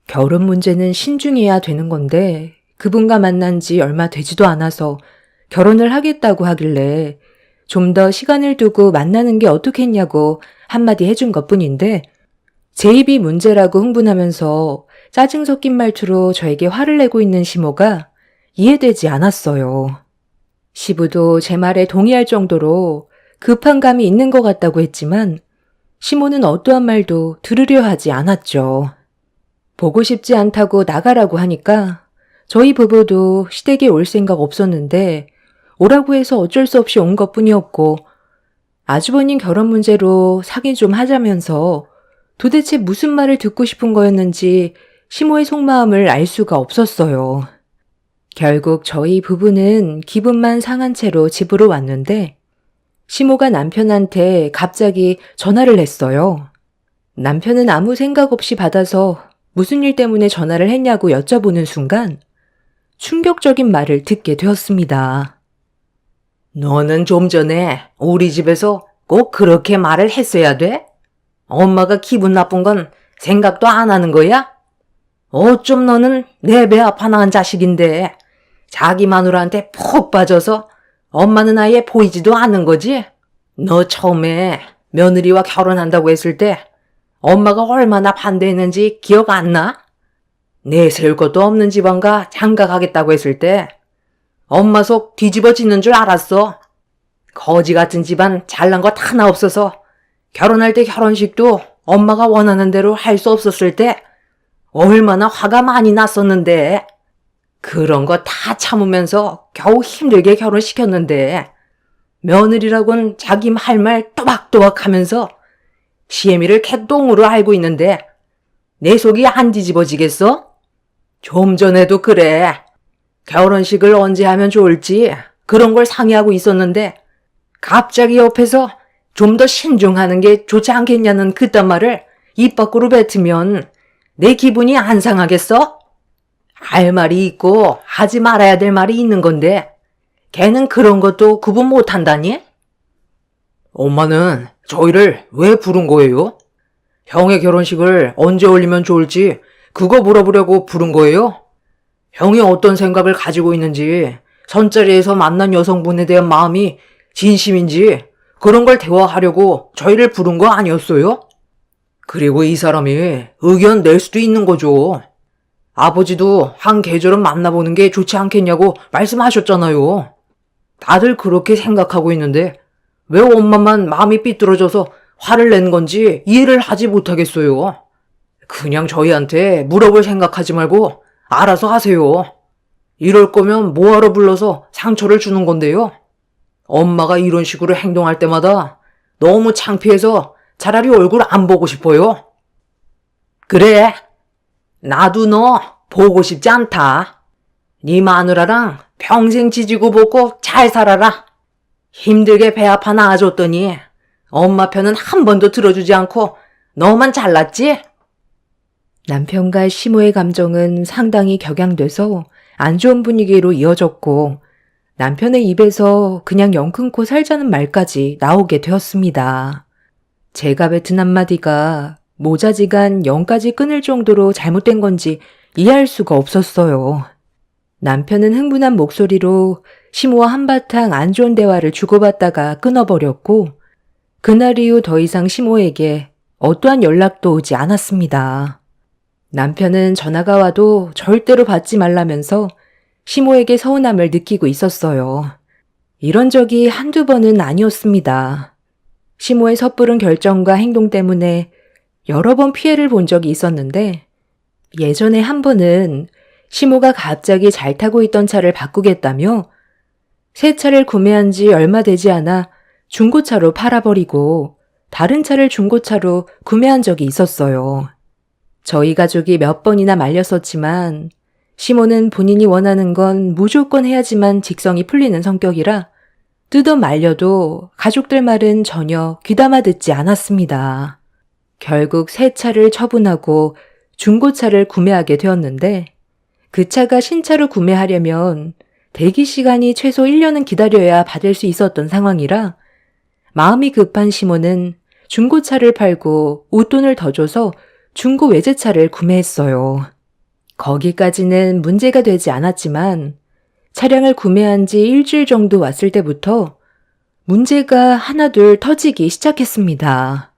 결혼 문제는 신중해야 되는 건데 그분과 만난 지 얼마 되지도 않아서 결혼을 하겠다고 하길래 좀 더 시간을 두고 만나는 게 어떻겠냐고 한마디 해준 것뿐인데 제 입이 문제라고 흥분하면서 짜증 섞인 말투로 저에게 화를 내고 있는 시모가 이해되지 않았어요. 시부도 제 말에 동의할 정도로 급한 감이 있는 것 같다고 했지만 시모는 어떠한 말도 들으려 하지 않았죠. 보고 싶지 않다고 나가라고 하니까 저희 부부도 시댁에 올 생각 없었는데 오라고 해서 어쩔 수 없이 온 것뿐이었고 아주버님 결혼 문제로 상의 좀 하자면서 도대체 무슨 말을 듣고 싶은 거였는지 시모의 속마음을 알 수가 없었어요. 결국 저희 부부는 기분만 상한 채로 집으로 왔는데 시모가 남편한테 갑자기 전화를 했어요. 남편은 아무 생각 없이 받아서 무슨 일 때문에 전화를 했냐고 여쭤보는 순간 충격적인 말을 듣게 되었습니다. 너는 좀 전에 우리 집에서 꼭 그렇게 말을 했어야 돼? 엄마가 기분 나쁜 건 생각도 안 하는 거야? 어쩜 너는 내 배 아파 낳은 자식인데 자기 마누라한테 푹 빠져서 엄마는 아예 보이지도 않는 거지? 너 처음에 며느리와 결혼한다고 했을 때 엄마가 얼마나 반대했는지 기억 안 나? 내세울 것도 없는 집안가 장가 가겠다고 했을 때 엄마 속 뒤집어지는 줄 알았어. 거지 같은 집안 잘난 것 하나 없어서 결혼할 때 결혼식도 엄마가 원하는 대로 할 수 없었을 때 얼마나 화가 많이 났었는데 그런 거 다 참으면서 겨우 힘들게 결혼시켰는데 며느리라곤 자기 할 말 또박또박 하면서 시애미를 개똥으로 알고 있는데 내 속이 안 뒤집어지겠어? 좀 전에도 그래. 결혼식을 언제 하면 좋을지 그런 걸 상의하고 있었는데 갑자기 옆에서 좀 더 신중하는 게 좋지 않겠냐는 그딴 말을 입 밖으로 뱉으면 내 기분이 안 상하겠어? 할 말이 있고 하지 말아야 될 말이 있는 건데 걔는 그런 것도 구분 못한다니? 엄마는 저희를 왜 부른 거예요? 형의 결혼식을 언제 올리면 좋을지 그거 물어보려고 부른 거예요? 형이 어떤 생각을 가지고 있는지, 선자리에서 만난 여성분에 대한 마음이 진심인지 그런 걸 대화하려고 저희를 부른 거 아니었어요? 그리고 이 사람이 의견 낼 수도 있는 거죠. 아버지도 한 계절은 만나보는 게 좋지 않겠냐고 말씀하셨잖아요. 다들 그렇게 생각하고 있는데 왜 엄마만 마음이 삐뚤어져서 화를 낸 건지 이해를 하지 못하겠어요. 그냥 저희한테 물어볼 생각하지 말고 알아서 하세요. 이럴 거면 뭐하러 불러서 상처를 주는 건데요. 엄마가 이런 식으로 행동할 때마다 너무 창피해서 차라리 얼굴 안 보고 싶어요. 그래, 나도 너 보고 싶지 않다. 네 마누라랑 평생 지지고 볶고 잘 살아라. 힘들게 배 아파 낳아줬더니 엄마 편은 한 번도 들어주지 않고 너만 잘났지? 남편과 시모의 감정은 상당히 격양돼서 안 좋은 분위기로 이어졌고 남편의 입에서 그냥 영 끊고 살자는 말까지 나오게 되었습니다. 제가 뱉은 한마디가 모자지간 영까지 끊을 정도로 잘못된 건지 이해할 수가 없었어요. 남편은 흥분한 목소리로 시모와 한바탕 안 좋은 대화를 주고받다가 끊어버렸고 그날 이후 더 이상 시모에게 어떠한 연락도 오지 않았습니다. 남편은 전화가 와도 절대로 받지 말라면서 시모에게 서운함을 느끼고 있었어요. 이런 적이 한두 번은 아니었습니다. 시모의 섣부른 결정과 행동 때문에 여러 번 피해를 본 적이 있었는데 예전에 한 번은 시모가 갑자기 잘 타고 있던 차를 바꾸겠다며 새 차를 구매한 지 얼마 되지 않아 중고차로 팔아버리고 다른 차를 중고차로 구매한 적이 있었어요. 저희 가족이 몇 번이나 말렸었지만 시모는 본인이 원하는 건 무조건 해야지만 직성이 풀리는 성격이라 뜯어 말려도 가족들 말은 전혀 귀담아 듣지 않았습니다. 결국 새 차를 처분하고 중고차를 구매하게 되었는데 그 차가 신차로 구매하려면 대기 시간이 최소 1년은 기다려야 받을 수 있었던 상황이라 마음이 급한 시모는 중고차를 팔고 웃돈을 더 줘서 중고 외제차를 구매했어요. 거기까지는 문제가 되지 않았지만 차량을 구매한 지 일주일 정도 왔을 때부터 문제가 하나둘 터지기 시작했습니다.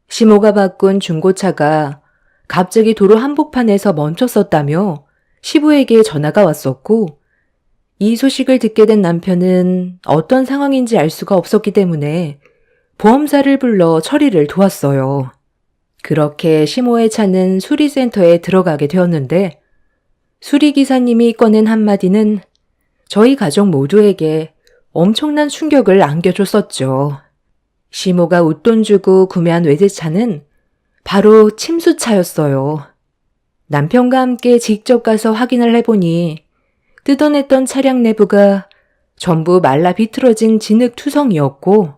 시모가 바꾼 중고차가 갑자기 도로 한복판에서 멈췄었다며 시부에게 전화가 왔었고 이 소식을 듣게 된 남편은 어떤 상황인지 알 수가 없었기 때문에 보험사를 불러 처리를 도왔어요. 그렇게 시모의 차는 수리센터에 들어가게 되었는데 수리기사님이 꺼낸 한마디는 저희 가족 모두에게 엄청난 충격을 안겨줬었죠. 시모가 웃돈 주고 구매한 외제차는 바로 침수차였어요. 남편과 함께 직접 가서 확인을 해보니 뜯어냈던 차량 내부가 전부 말라 비틀어진 진흙투성이었고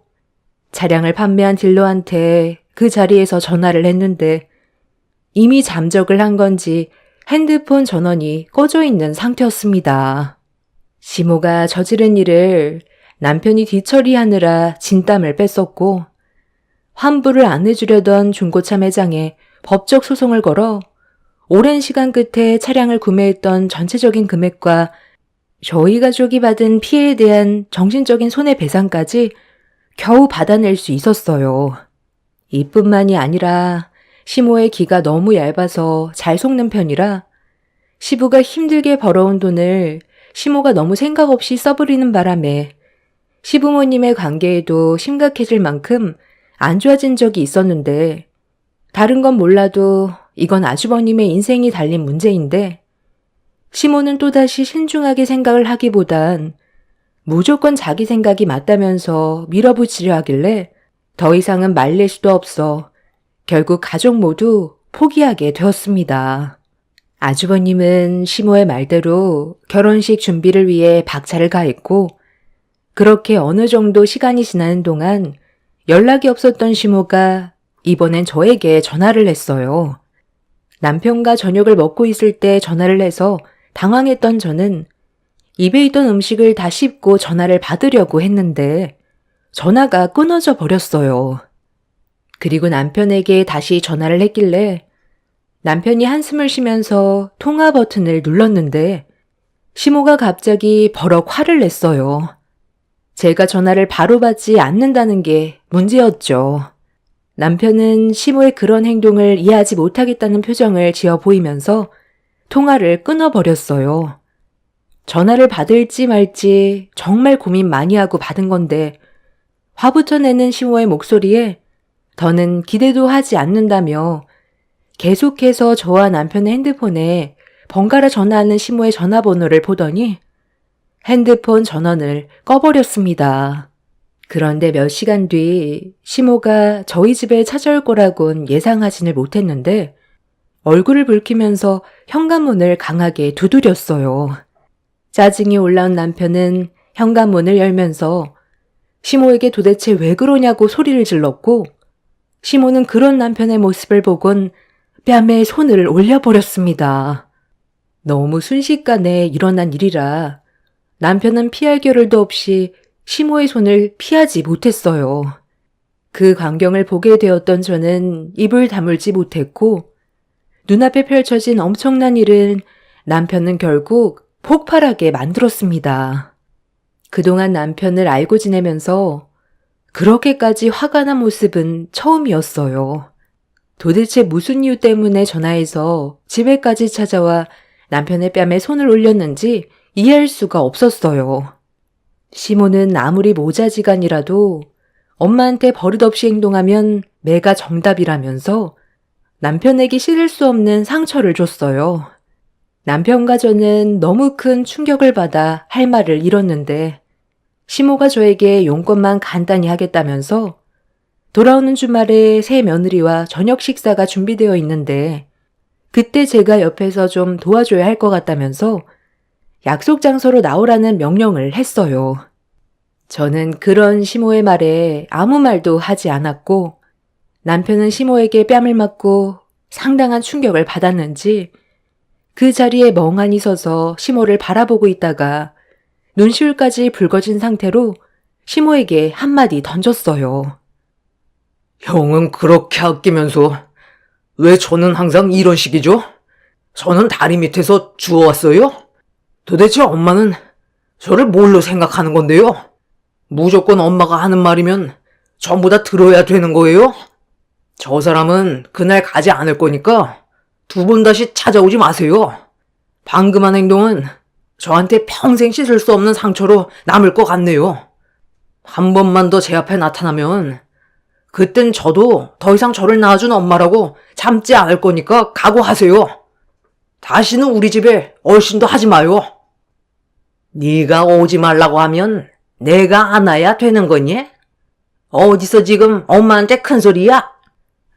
차량을 판매한 딜러한테 그 자리에서 전화를 했는데 이미 잠적을 한 건지 핸드폰 전원이 꺼져 있는 상태였습니다. 시모가 저지른 일을 남편이 뒤처리하느라 진땀을 뺐었고 환불을 안 해주려던 중고차 매장에 법적 소송을 걸어 오랜 시간 끝에 차량을 구매했던 전체적인 금액과 저희 가족이 받은 피해에 대한 정신적인 손해배상까지 겨우 받아낼 수 있었어요. 이뿐만이 아니라 시모의 기가 너무 얇아서 잘 속는 편이라 시부가 힘들게 벌어온 돈을 시모가 너무 생각 없이 써버리는 바람에 시부모님의 관계에도 심각해질 만큼 안 좋아진 적이 있었는데 다른 건 몰라도 이건 아주버님의 인생이 달린 문제인데 시모는 또다시 신중하게 생각을 하기보단 무조건 자기 생각이 맞다면서 밀어붙이려 하길래 더 이상은 말릴 수도 없어 결국 가족 모두 포기하게 되었습니다. 아주버님은 시모의 말대로 결혼식 준비를 위해 박차를 가했고 그렇게 어느 정도 시간이 지나는 동안 연락이 없었던 시모가 이번엔 저에게 전화를 했어요. 남편과 저녁을 먹고 있을 때 전화를 해서 당황했던 저는 입에 있던 음식을 다 씹고 전화를 받으려고 했는데 전화가 끊어져 버렸어요. 그리고 남편에게 다시 전화를 했길래 남편이 한숨을 쉬면서 통화 버튼을 눌렀는데 시모가 갑자기 버럭 화를 냈어요. 제가 전화를 바로 받지 않는다는 게 문제였죠. 남편은 시모의 그런 행동을 이해하지 못하겠다는 표정을 지어 보이면서 통화를 끊어버렸어요. 전화를 받을지 말지 정말 고민 많이 하고 받은 건데 화부터 내는 시모의 목소리에 더는 기대도 하지 않는다며 계속해서 저와 남편의 핸드폰에 번갈아 전화하는 시모의 전화번호를 보더니 핸드폰 전원을 꺼버렸습니다. 그런데 몇 시간 뒤 시모가 저희 집에 찾아올 거라곤 예상하지는 못했는데 얼굴을 붉히면서 현관문을 강하게 두드렸어요. 짜증이 올라온 남편은 현관문을 열면서 시모에게 도대체 왜 그러냐고 소리를 질렀고 시모는 그런 남편의 모습을 보곤 뺨에 손을 올려버렸습니다. 너무 순식간에 일어난 일이라 남편은 피할 겨를도 없이 시모의 손을 피하지 못했어요. 그 광경을 보게 되었던 저는 입을 다물지 못했고 눈앞에 펼쳐진 엄청난 일은 남편은 결국 폭발하게 만들었습니다. 그동안 남편을 알고 지내면서 그렇게까지 화가 난 모습은 처음이었어요. 도대체 무슨 이유 때문에 전화해서 집에까지 찾아와 남편의 뺨에 손을 올렸는지 이해할 수가 없었어요. 시모는 아무리 모자지간이라도 엄마한테 버릇없이 행동하면 매가 정답이라면서 남편에게 실을 수 없는 상처를 줬어요. 남편과 저는 너무 큰 충격을 받아 할 말을 잃었는데 시모가 저에게 용건만 간단히 하겠다면서 돌아오는 주말에 새 며느리와 저녁 식사가 준비되어 있는데 그때 제가 옆에서 좀 도와줘야 할 것 같다면서 약속 장소로 나오라는 명령을 했어요. 저는 그런 시모의 말에 아무 말도 하지 않았고 남편은 시모에게 뺨을 맞고 상당한 충격을 받았는지 그 자리에 멍하니 서서 시모를 바라보고 있다가 눈시울까지 붉어진 상태로 시모에게 한마디 던졌어요. 형은 그렇게 아끼면서 왜 저는 항상 이런 식이죠? 저는 다리 밑에서 주워왔어요? 도대체 엄마는 저를 뭘로 생각하는 건데요? 무조건 엄마가 하는 말이면 전부 다 들어야 되는 거예요? 저 사람은 그날 가지 않을 거니까 2번 다시 찾아오지 마세요. 방금 한 행동은 저한테 평생 씻을 수 없는 상처로 남을 것 같네요. 한 번만 더 제 앞에 나타나면 그땐 저도 더 이상 저를 낳아준 엄마라고 참지 않을 거니까 각오하세요. 다시는 우리 집에 얼씬도 하지 마요. 네가 오지 말라고 하면 내가 안아야 되는 거니? 어디서 지금 엄마한테 큰 소리야?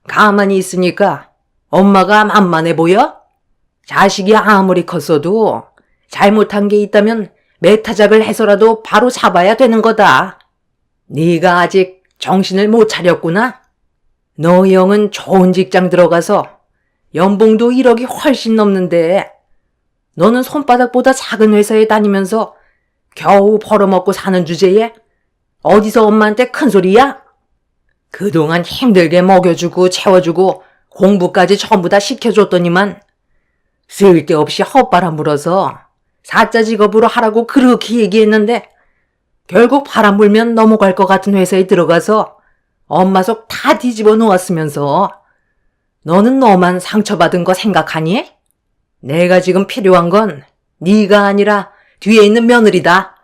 가만히 있으니까 엄마가 만만해 보여? 자식이 아무리 컸어도 잘못한 게 있다면 매타작을 해서라도 바로 잡아야 되는 거다. 네가 아직 정신을 못 차렸구나? 너 형은 좋은 직장 들어가서 연봉도 1억이 훨씬 넘는데 너는 손바닥보다 작은 회사에 다니면서 겨우 벌어먹고 사는 주제에 어디서 엄마한테 큰 소리야? 그동안 힘들게 먹여주고 채워주고 공부까지 전부 다 시켜줬더니만 쓸데없이 헛바람 불어서 사자 직업으로 하라고 그렇게 얘기했는데 결국 바람 불면 넘어갈 것 같은 회사에 들어가서 엄마 속 다 뒤집어 놓았으면서 너는 너만 상처받은 거 생각하니? 내가 지금 필요한 건 네가 아니라 뒤에 있는 며느리다.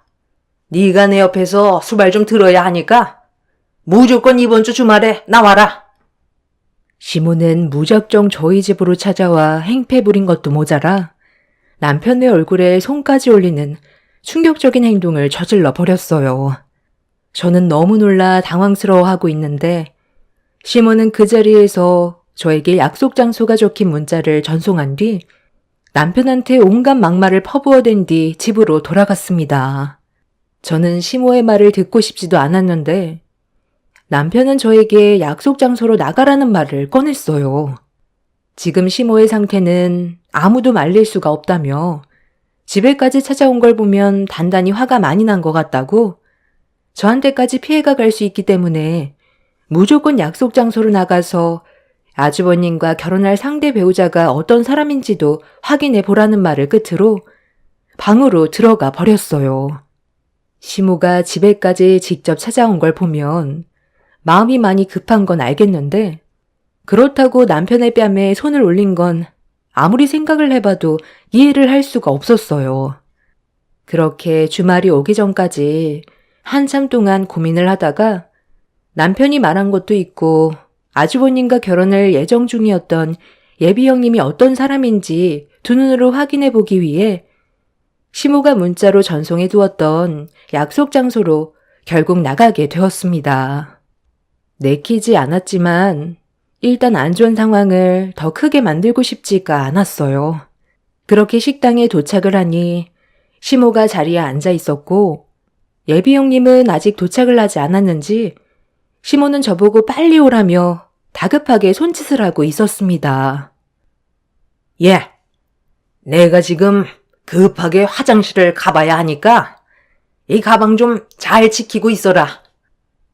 네가 내 옆에서 수발 좀 들어야 하니까 무조건 이번 주 주말에 나와라. 시모는 무작정 저희 집으로 찾아와 행패 부린 것도 모자라 남편의 얼굴에 손까지 올리는 충격적인 행동을 저질러 버렸어요. 저는 너무 놀라 당황스러워하고 있는데 시모는 그 자리에서 저에게 약속 장소가 적힌 문자를 전송한 뒤 남편한테 온갖 막말을 퍼부어댄 뒤 집으로 돌아갔습니다. 저는 시모의 말을 듣고 싶지도 않았는데 남편은 저에게 약속 장소로 나가라는 말을 꺼냈어요. 지금 시모의 상태는 아무도 말릴 수가 없다며 집에까지 찾아온 걸 보면 단단히 화가 많이 난 것 같다고 저한테까지 피해가 갈 수 있기 때문에 무조건 약속 장소로 나가서 아주버님과 결혼할 상대 배우자가 어떤 사람인지도 확인해 보라는 말을 끝으로 방으로 들어가 버렸어요. 시모가 집에까지 직접 찾아온 걸 보면 마음이 많이 급한 건 알겠는데 그렇다고 남편의 뺨에 손을 올린 건 아무리 생각을 해봐도 이해를 할 수가 없었어요. 그렇게 주말이 오기 전까지 한참 동안 고민을 하다가 남편이 말한 것도 있고 아주버님과 결혼을 예정 중이었던 예비 형님이 어떤 사람인지 두 눈으로 확인해 보기 위해 시모가 문자로 전송해 두었던 약속 장소로 결국 나가게 되었습니다. 내키지 않았지만 일단 안 좋은 상황을 더 크게 만들고 싶지가 않았어요. 그렇게 식당에 도착을 하니 시모가 자리에 앉아 있었고 예비 형님은 아직 도착을 하지 않았는지 시모는 저보고 빨리 오라며 다급하게 손짓을 하고 있었습니다. 예, 내가 지금 급하게 화장실을 가봐야 하니까 이 가방 좀 잘 지키고 있어라.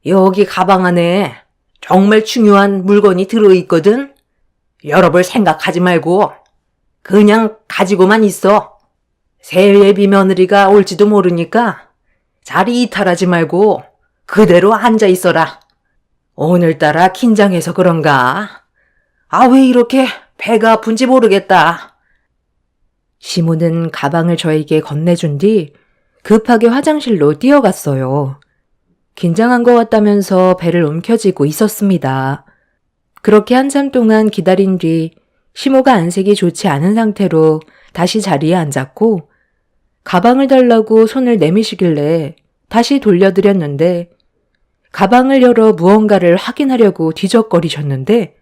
여기 가방 안에 정말 중요한 물건이 들어있거든. 열어볼 생각하지 말고 그냥 가지고만 있어. 새 예비 며느리가 올지도 모르니까 자리 이탈하지 말고 그대로 앉아 있어라. 오늘따라 긴장해서 그런가? 아, 왜 이렇게 배가 아픈지 모르겠다. 시모는 가방을 저에게 건네준 뒤 급하게 화장실로 뛰어갔어요. 긴장한 것 같다면서 배를 움켜쥐고 있었습니다. 그렇게 한참 동안 기다린 뒤 시모가 안색이 좋지 않은 상태로 다시 자리에 앉았고 가방을 달라고 손을 내미시길래 다시 돌려드렸는데 가방을 열어 무언가를 확인하려고 뒤적거리셨는데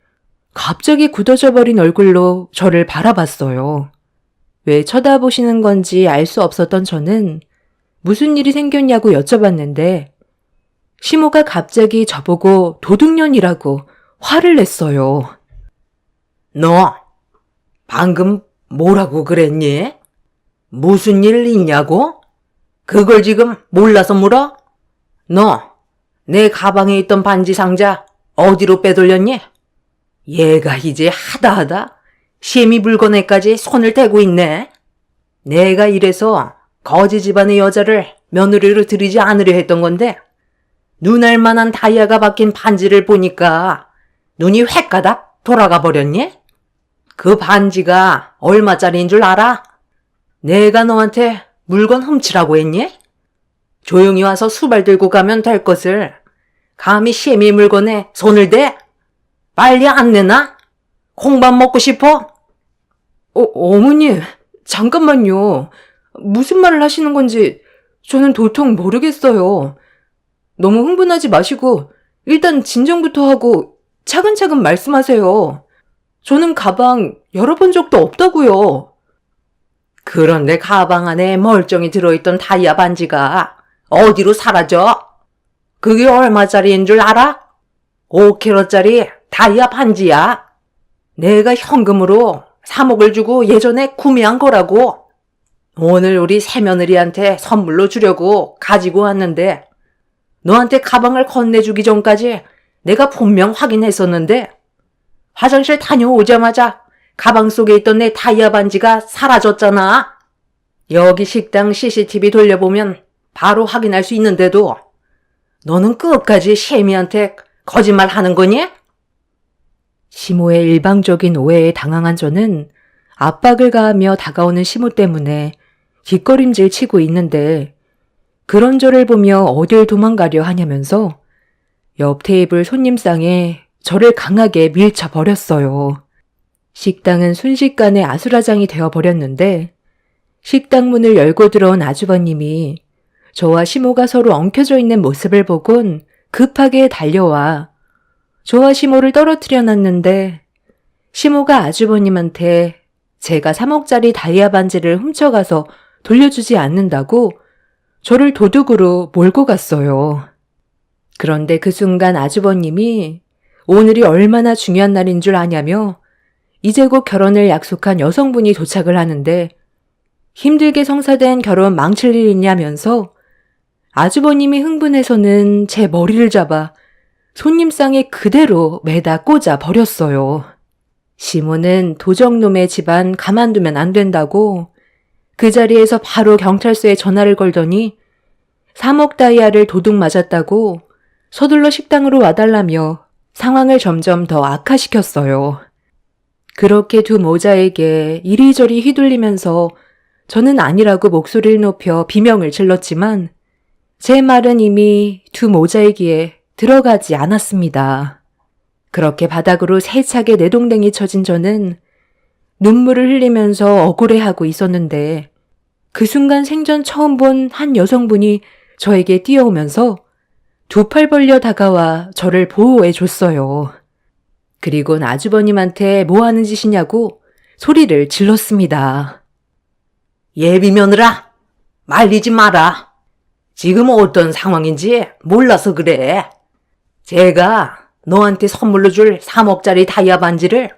갑자기 굳어져 버린 얼굴로 저를 바라봤어요. 왜 쳐다보시는 건지 알 수 없었던 저는 무슨 일이 생겼냐고 여쭤봤는데 시모가 갑자기 저보고 도둑년이라고 화를 냈어요. 너 방금 뭐라고 그랬니? 무슨 일 있냐고? 그걸 지금 몰라서 물어? 너 내 가방에 있던 반지 상자 어디로 빼돌렸니? 얘가 이제 하다하다 시미 물건에까지 손을 대고 있네. 내가 이래서 거지 집안의 여자를 며느리로 들이지 않으려 했던 건데 눈알 만한 다이아가 박힌 반지를 보니까 눈이 획가닥 돌아가 버렸니? 그 반지가 얼마짜리인 줄 알아? 내가 너한테 물건 훔치라고 했니? 조용히 와서 수발 들고 가면 될 것을 감히 시미 물건에 손을 대? 빨리 안 내놔? 콩밥 먹고 싶어? 어머니, 잠깐만요. 무슨 말을 하시는 건지 저는 도통 모르겠어요. 너무 흥분하지 마시고 일단 진정부터 하고 차근차근 말씀하세요. 저는 가방 열어본 적도 없다고요. 그런데 가방 안에 멀쩡히 들어있던 다이아 반지가 어디로 사라져? 그게 얼마짜리인 줄 알아? 5kg짜리 다이아 반지야. 내가 현금으로 3억을 주고 예전에 구매한 거라고. 오늘 우리 새며느리한테 선물로 주려고 가지고 왔는데 너한테 가방을 건네주기 전까지 내가 분명 확인했었는데 화장실 다녀오자마자 가방 속에 있던 내 다이아 반지가 사라졌잖아. 여기 식당 CCTV 돌려보면 바로 확인할 수 있는데도 너는 끝까지 셰미한테 거짓말 하는 거니? 시모의 일방적인 오해에 당황한 저는 압박을 가하며 다가오는 시모 때문에 뒷걸음질 치고 있는데 그런 저를 보며 어딜 도망가려 하냐면서 옆 테이블 손님상에 저를 강하게 밀쳐버렸어요. 식당은 순식간에 아수라장이 되어버렸는데 식당 문을 열고 들어온 아주버님이 저와 시모가 서로 엉켜져 있는 모습을 보곤 급하게 달려와 저와 시모를 떨어뜨려 놨는데 시모가 아주버님한테 제가 3억짜리 다이아 반지를 훔쳐가서 돌려주지 않는다고 저를 도둑으로 몰고 갔어요. 그런데 그 순간 아주버님이 오늘이 얼마나 중요한 날인 줄 아냐며 이제 곧 결혼을 약속한 여성분이 도착을 하는데 힘들게 성사된 결혼 망칠 일 있냐면서 아주버님이 흥분해서는 제 머리를 잡아 손님상에 그대로 매다 꽂아 버렸어요. 시모는 도적놈의 집안 가만두면 안 된다고 그 자리에서 바로 경찰서에 전화를 걸더니 3억 다이아를 도둑 맞았다고 서둘러 식당으로 와달라며 상황을 점점 더 악화시켰어요. 그렇게 두 모자에게 이리저리 휘둘리면서 저는 아니라고 목소리를 높여 비명을 질렀지만 제 말은 이미 두 모자이기에 들어가지 않았습니다. 그렇게 바닥으로 세차게 내동댕이 쳐진 저는 눈물을 흘리면서 억울해하고 있었는데 그 순간 생전 처음 본 한 여성분이 저에게 뛰어오면서 두 팔 벌려 다가와 저를 보호해 줬어요. 그리곤 아주버님한테 뭐 하는 짓이냐고 소리를 질렀습니다. 예비 며느라, 말리지 마라. 지금 어떤 상황인지 몰라서 그래. 제가 너한테 선물로 줄 3억짜리 다이아 반지를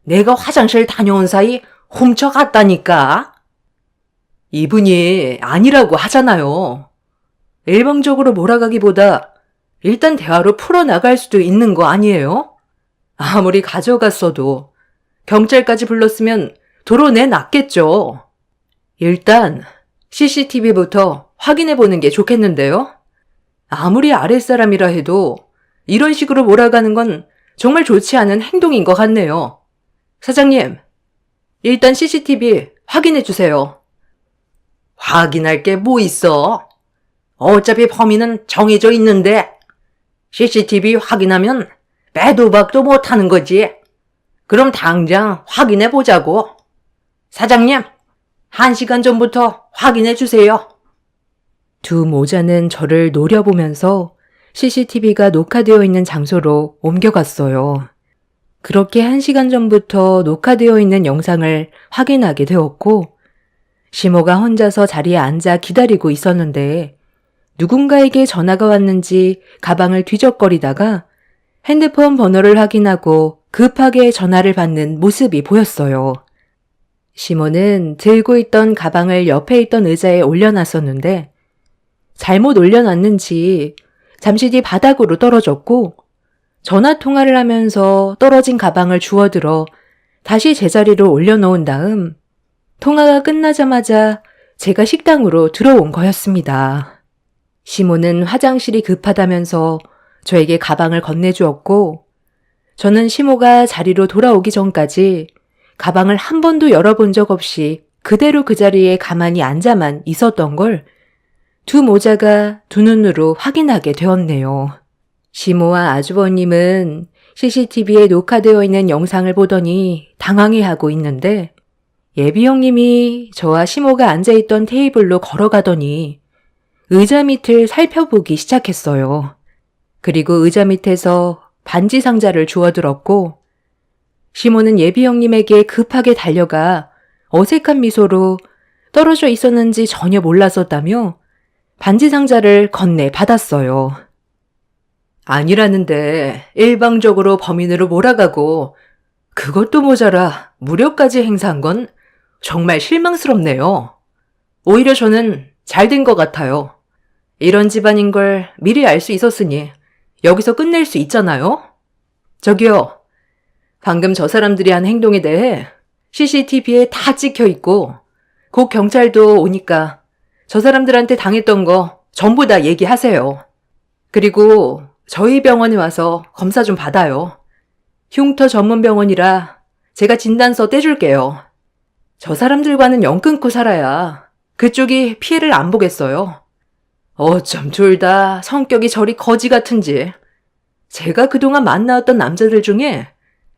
내가 화장실 다녀온 사이 훔쳐갔다니까. 이분이 아니라고 하잖아요. 일방적으로 몰아가기보다 일단 대화로 풀어나갈 수도 있는 거 아니에요? 아무리 가져갔어도 경찰까지 불렀으면 도로 내놨겠죠. 일단 CCTV부터 확인해보는 게 좋겠는데요. 아무리 아랫사람이라 해도 이런 식으로 몰아가는 건 정말 좋지 않은 행동인 것 같네요. 사장님, 일단 CCTV 확인해주세요. 확인할 게 뭐 있어? 어차피 범인은 정해져 있는데 CCTV 확인하면 빼도 박도 못하는 거지. 그럼 당장 확인해보자고. 사장님, 1시간 전부터 확인해주세요. 두 모자는 저를 노려보면서 CCTV가 녹화되어 있는 장소로 옮겨갔어요. 그렇게 1시간 전부터 녹화되어 있는 영상을 확인하게 되었고 시모가 혼자서 자리에 앉아 기다리고 있었는데 누군가에게 전화가 왔는지 가방을 뒤적거리다가 핸드폰 번호를 확인하고 급하게 전화를 받는 모습이 보였어요. 시모는 들고 있던 가방을 옆에 있던 의자에 올려놨었는데 잘못 올려놨는지 잠시 뒤 바닥으로 떨어졌고 전화 통화를 하면서 떨어진 가방을 주워들어 다시 제자리로 올려놓은 다음 통화가 끝나자마자 제가 식당으로 들어온 거였습니다. 시모는 화장실이 급하다면서 저에게 가방을 건네주었고 저는 시모가 자리로 돌아오기 전까지 가방을 한 번도 열어본 적 없이 그대로 그 자리에 가만히 앉아만 있었던 걸 두 모자가 두 눈으로 확인하게 되었네요. 시모와 아주버님은 CCTV에 녹화되어 있는 영상을 보더니 당황해하고 있는데 예비 형님이 저와 시모가 앉아있던 테이블로 걸어가더니 의자 밑을 살펴보기 시작했어요. 그리고 의자 밑에서 반지 상자를 주워들었고 시모는 예비 형님에게 급하게 달려가 어색한 미소로 떨어져 있었는지 전혀 몰랐었다며 반지 상자를 건네 받았어요. 아니라는데 일방적으로 범인으로 몰아가고 그것도 모자라 무력까지 행사한 건 정말 실망스럽네요. 오히려 저는 잘 된 것 같아요. 이런 집안인 걸 미리 알 수 있었으니 여기서 끝낼 수 있잖아요. 저기요. 방금 저 사람들이 한 행동에 대해 CCTV에 다 찍혀 있고 곧 경찰도 오니까 저 사람들한테 당했던 거 전부 다 얘기하세요. 그리고 저희 병원에 와서 검사 좀 받아요. 흉터 전문 병원이라 제가 진단서 떼줄게요. 저 사람들과는 연 끊고 살아야 그쪽이 피해를 안 보겠어요. 어쩜 둘 다 성격이 저리 거지 같은지. 제가 그동안 만나왔던 남자들 중에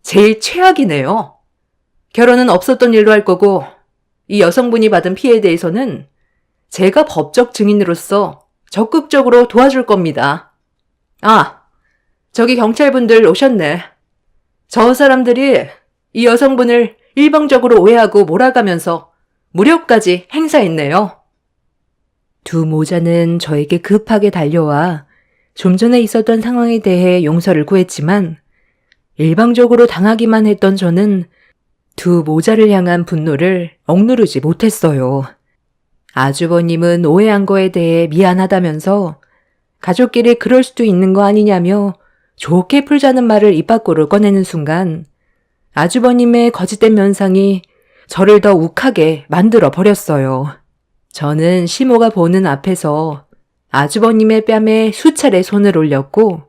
제일 최악이네요. 결혼은 없었던 일로 할 거고 이 여성분이 받은 피해에 대해서는 제가 법적 증인으로서 적극적으로 도와줄 겁니다. 아, 저기 경찰분들 오셨네. 저 사람들이 이 여성분을 일방적으로 오해하고 몰아가면서 무력까지 행사했네요. 두 모자는 저에게 급하게 달려와 좀 전에 있었던 상황에 대해 용서를 구했지만 일방적으로 당하기만 했던 저는 두 모자를 향한 분노를 억누르지 못했어요. 아주버님은 오해한 거에 대해 미안하다면서 가족끼리 그럴 수도 있는 거 아니냐며 좋게 풀자는 말을 입 밖으로 꺼내는 순간 아주버님의 거짓된 면상이 저를 더 욱하게 만들어 버렸어요. 저는 시모가 보는 앞에서 아주버님의 뺨에 수차례 손을 올렸고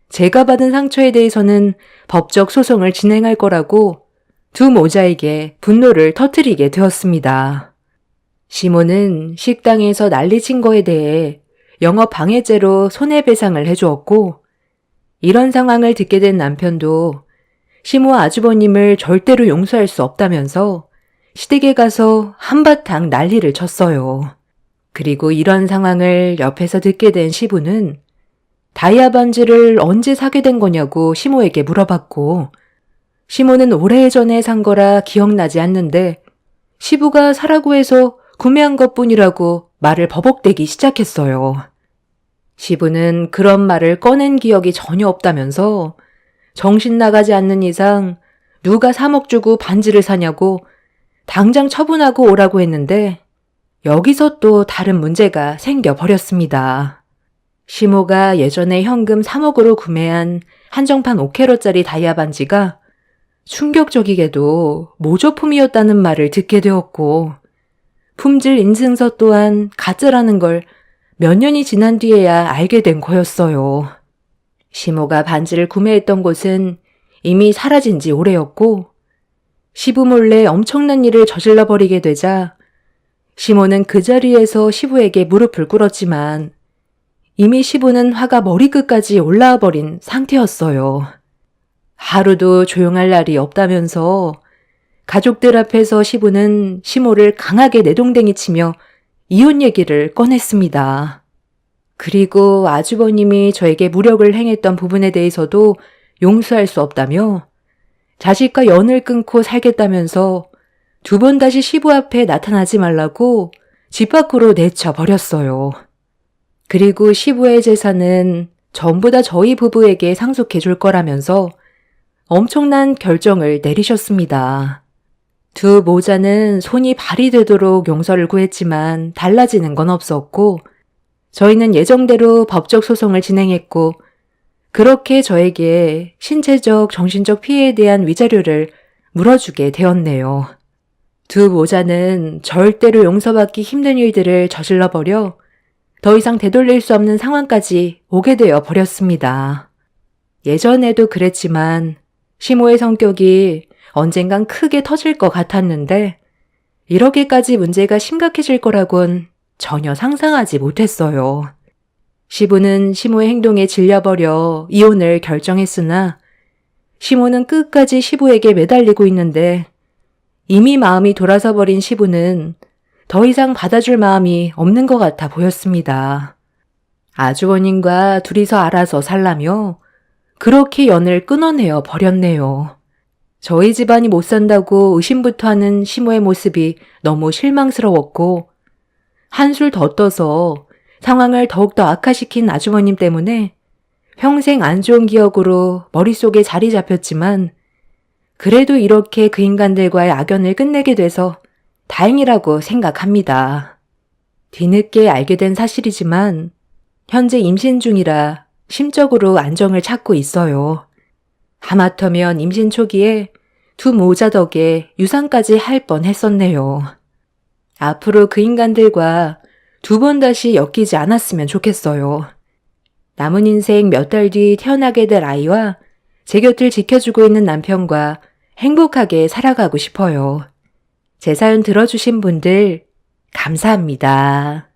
제가 받은 상처에 대해서는 법적 소송을 진행할 거라고 두 모자에게 분노를 터뜨리게 되었습니다. 시모는 식당에서 난리친 거에 대해 영업 방해죄로 손해배상을 해주었고 이런 상황을 듣게 된 남편도 시모 아주버님을 절대로 용서할 수 없다면서 시댁에 가서 한바탕 난리를 쳤어요. 그리고 이런 상황을 옆에서 듣게 된 시부는 다이아 반지를 언제 사게 된 거냐고 시모에게 물어봤고 시모는 오래전에 산 거라 기억나지 않는데 시부가 사라고 해서 구매한 것뿐이라고 말을 버벅대기 시작했어요. 시부는 그런 말을 꺼낸 기억이 전혀 없다면서 정신 나가지 않는 이상 누가 3억 주고 반지를 사냐고 당장 처분하고 오라고 했는데 여기서 또 다른 문제가 생겨버렸습니다. 시모가 예전에 현금 3억으로 구매한 한정판 5캐럿짜리 다이아 반지가 충격적이게도 모조품이었다는 말을 듣게 되었고 품질 인증서 또한 가짜라는 걸 몇 년이 지난 뒤에야 알게 된 거였어요. 시모가 반지를 구매했던 곳은 이미 사라진 지 오래였고 시부 몰래 엄청난 일을 저질러 버리게 되자 시모는 그 자리에서 시부에게 무릎을 꿇었지만 이미 시부는 화가 머리끝까지 올라와 버린 상태였어요. 하루도 조용할 날이 없다면서 가족들 앞에서 시부는 시모를 강하게 내동댕이 치며 이혼 얘기를 꺼냈습니다. 그리고 아주버님이 저에게 무력을 행했던 부분에 대해서도 용서할 수 없다며 자식과 연을 끊고 살겠다면서 두 번 다시 시부 앞에 나타나지 말라고 집 밖으로 내쳐버렸어요. 그리고 시부의 재산은 전부 다 저희 부부에게 상속해 줄 거라면서 엄청난 결정을 내리셨습니다. 두 모자는 손이 발이 되도록 용서를 구했지만 달라지는 건 없었고, 저희는 예정대로 법적 소송을 진행했고, 그렇게 저에게 신체적, 정신적 피해에 대한 위자료를 물어주게 되었네요. 두 모자는 절대로 용서받기 힘든 일들을 저질러버려 더 이상 되돌릴 수 없는 상황까지 오게 되어 버렸습니다. 예전에도 그랬지만 시모의 성격이 언젠간 크게 터질 것 같았는데 이렇게까지 문제가 심각해질 거라곤 전혀 상상하지 못했어요. 시부는 시모의 행동에 질려버려 이혼을 결정했으나 시모는 끝까지 시부에게 매달리고 있는데 이미 마음이 돌아서 버린 시부는 더 이상 받아줄 마음이 없는 것 같아 보였습니다. 아주버님과 둘이서 알아서 살라며 그렇게 연을 끊어내어 버렸네요. 저희 집안이 못 산다고 의심부터 하는 시모의 모습이 너무 실망스러웠고 한술 더 떠서 상황을 더욱더 악화시킨 아주머님 때문에 평생 안 좋은 기억으로 머릿속에 자리 잡혔지만 그래도 이렇게 그 인간들과의 악연을 끝내게 돼서 다행이라고 생각합니다. 뒤늦게 알게 된 사실이지만 현재 임신 중이라 심적으로 안정을 찾고 있어요. 하마터면 임신 초기에 두 모자 덕에 유산까지 할 뻔했었네요. 앞으로 그 인간들과 두 번 다시 엮이지 않았으면 좋겠어요. 남은 인생 몇 달 뒤 태어나게 될 아이와 제 곁을 지켜주고 있는 남편과 행복하게 살아가고 싶어요. 제 사연 들어주신 분들 감사합니다.